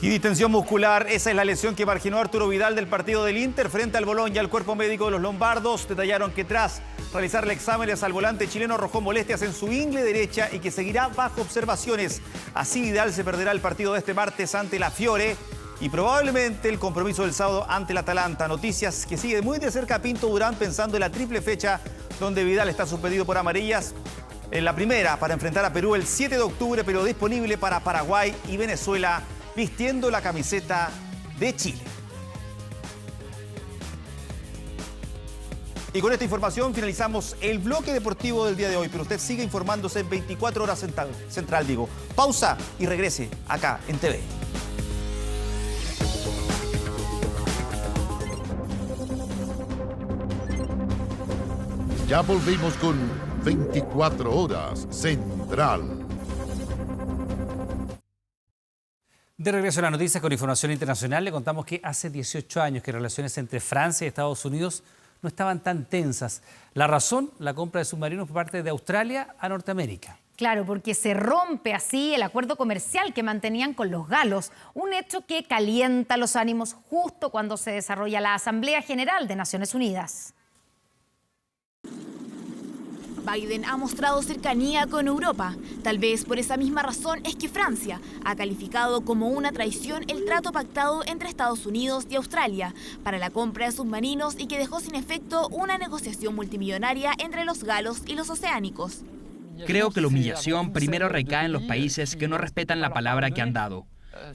Y distensión muscular, esa es la lesión que marginó Arturo Vidal del partido del Inter frente al Bologna. El cuerpo médico de los lombardos detallaron que tras realizarle exámenes al volante chileno arrojó molestias en su ingle derecha y que seguirá bajo observaciones. Así Vidal se perderá el partido de este martes ante la Fiore y probablemente el compromiso del sábado ante el Atalanta. Noticias que sigue muy de cerca Pinto Durán pensando en la triple fecha donde Vidal está suspendido por amarillas. En la primera para enfrentar a Perú el 7 de octubre, pero disponible para Paraguay y Venezuela vistiendo la camiseta de Chile. Y con esta información finalizamos el bloque deportivo del día de hoy, pero usted sigue informándose en 24 horas Central, digo. Pausa y regrese acá en TV. Ya volvemos con 24 Horas Central. De regreso a las noticias con información internacional, le contamos que hace 18 años que relaciones entre Francia y Estados Unidos no estaban tan tensas. La razón, la compra de submarinos por parte de Australia a Norteamérica. Claro, porque se rompe así el acuerdo comercial que mantenían con los galos, un hecho que calienta los ánimos justo cuando se desarrolla la Asamblea General de Naciones Unidas. Biden ha mostrado cercanía con Europa. Tal vez por esa misma razón es que Francia ha calificado como una traición el trato pactado entre Estados Unidos y Australia para la compra de submarinos y que dejó sin efecto una negociación multimillonaria entre los galos y los oceánicos. Creo que la humillación primero recae en los países que no respetan la palabra que han dado.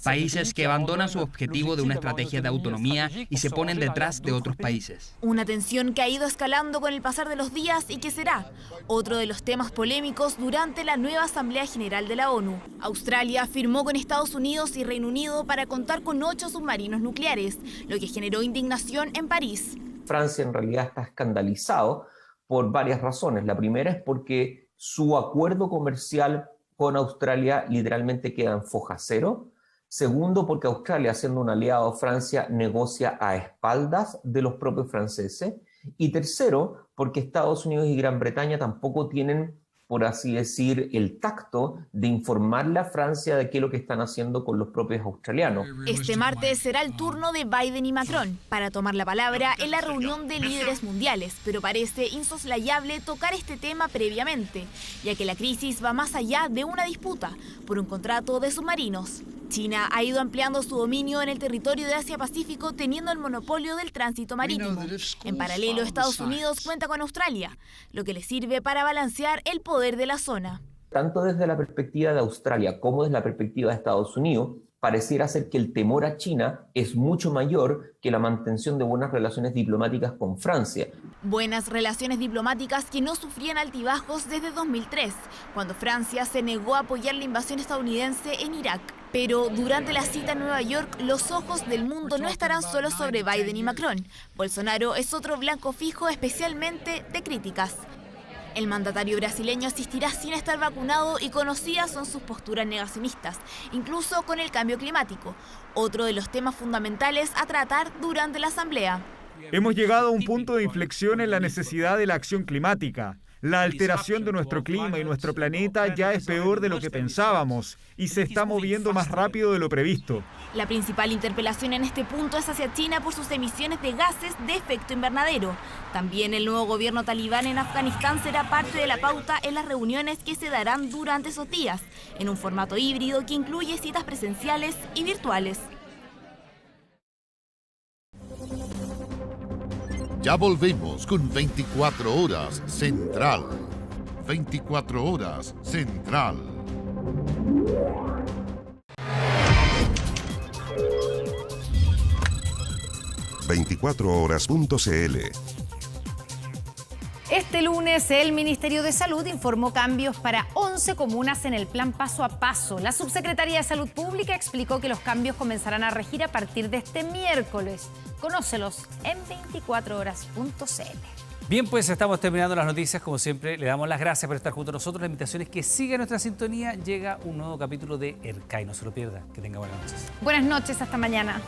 Países que abandonan su objetivo de una estrategia de autonomía y se ponen detrás de otros países. Una tensión que ha ido escalando con el pasar de los días y que será otro de los temas polémicos durante la nueva Asamblea General de la ONU. Australia firmó con Estados Unidos y Reino Unido para contar con 8 submarinos nucleares, lo que generó indignación en París. Francia en realidad está escandalizado por varias razones. La primera es porque su acuerdo comercial con Australia literalmente queda en foja cero. Segundo, porque Australia, siendo un aliado de Francia, negocia a espaldas de los propios franceses. Y tercero, porque Estados Unidos y Gran Bretaña tampoco tienen, por así decir, el tacto de informarle a Francia de qué es lo que están haciendo con los propios australianos. Este martes será el turno de Biden y Macron para tomar la palabra en la reunión de líderes mundiales, pero parece insoslayable tocar este tema previamente, ya que la crisis va más allá de una disputa por un contrato de submarinos. China ha ido ampliando su dominio en el territorio de Asia-Pacífico, teniendo el monopolio del tránsito marítimo. En paralelo, Estados Unidos cuenta con Australia, lo que le sirve para balancear el poder de la zona. Tanto desde la perspectiva de Australia como desde la perspectiva de Estados Unidos, pareciera ser que el temor a China es mucho mayor que la mantención de buenas relaciones diplomáticas con Francia. Buenas relaciones diplomáticas que no sufrían altibajos desde 2003, cuando Francia se negó a apoyar la invasión estadounidense en Irak. Pero durante la cita en Nueva York, los ojos del mundo no estarán solo sobre Biden y Macron. Bolsonaro es otro blanco fijo, especialmente de críticas. El mandatario brasileño asistirá sin estar vacunado y conocidas son sus posturas negacionistas, incluso con el cambio climático, otro de los temas fundamentales a tratar durante la asamblea. Hemos llegado a un punto de inflexión en la necesidad de la acción climática. La alteración de nuestro clima y nuestro planeta ya es peor de lo que pensábamos y se está moviendo más rápido de lo previsto. La principal interpelación en este punto es hacia China por sus emisiones de gases de efecto invernadero. También el nuevo gobierno talibán en Afganistán será parte de la pauta en las reuniones que se darán durante esos días, en un formato híbrido que incluye citas presenciales y virtuales. Ya volvemos con 24 Horas Central. 24 Horas Central. ...24horas.cl. Este lunes, el Ministerio de Salud informó cambios para 11 comunas en el plan Paso a Paso. La subsecretaria de Salud Pública explicó que los cambios comenzarán a regir a partir de este miércoles. Conócelos en 24horas.cl. Bien, pues estamos terminando las noticias. Como siempre, le damos las gracias por estar junto a nosotros. La invitación es que siga nuestra sintonía. Llega un nuevo capítulo de ERCAI. No se lo pierda. Que tenga buenas noches. Buenas noches, hasta mañana.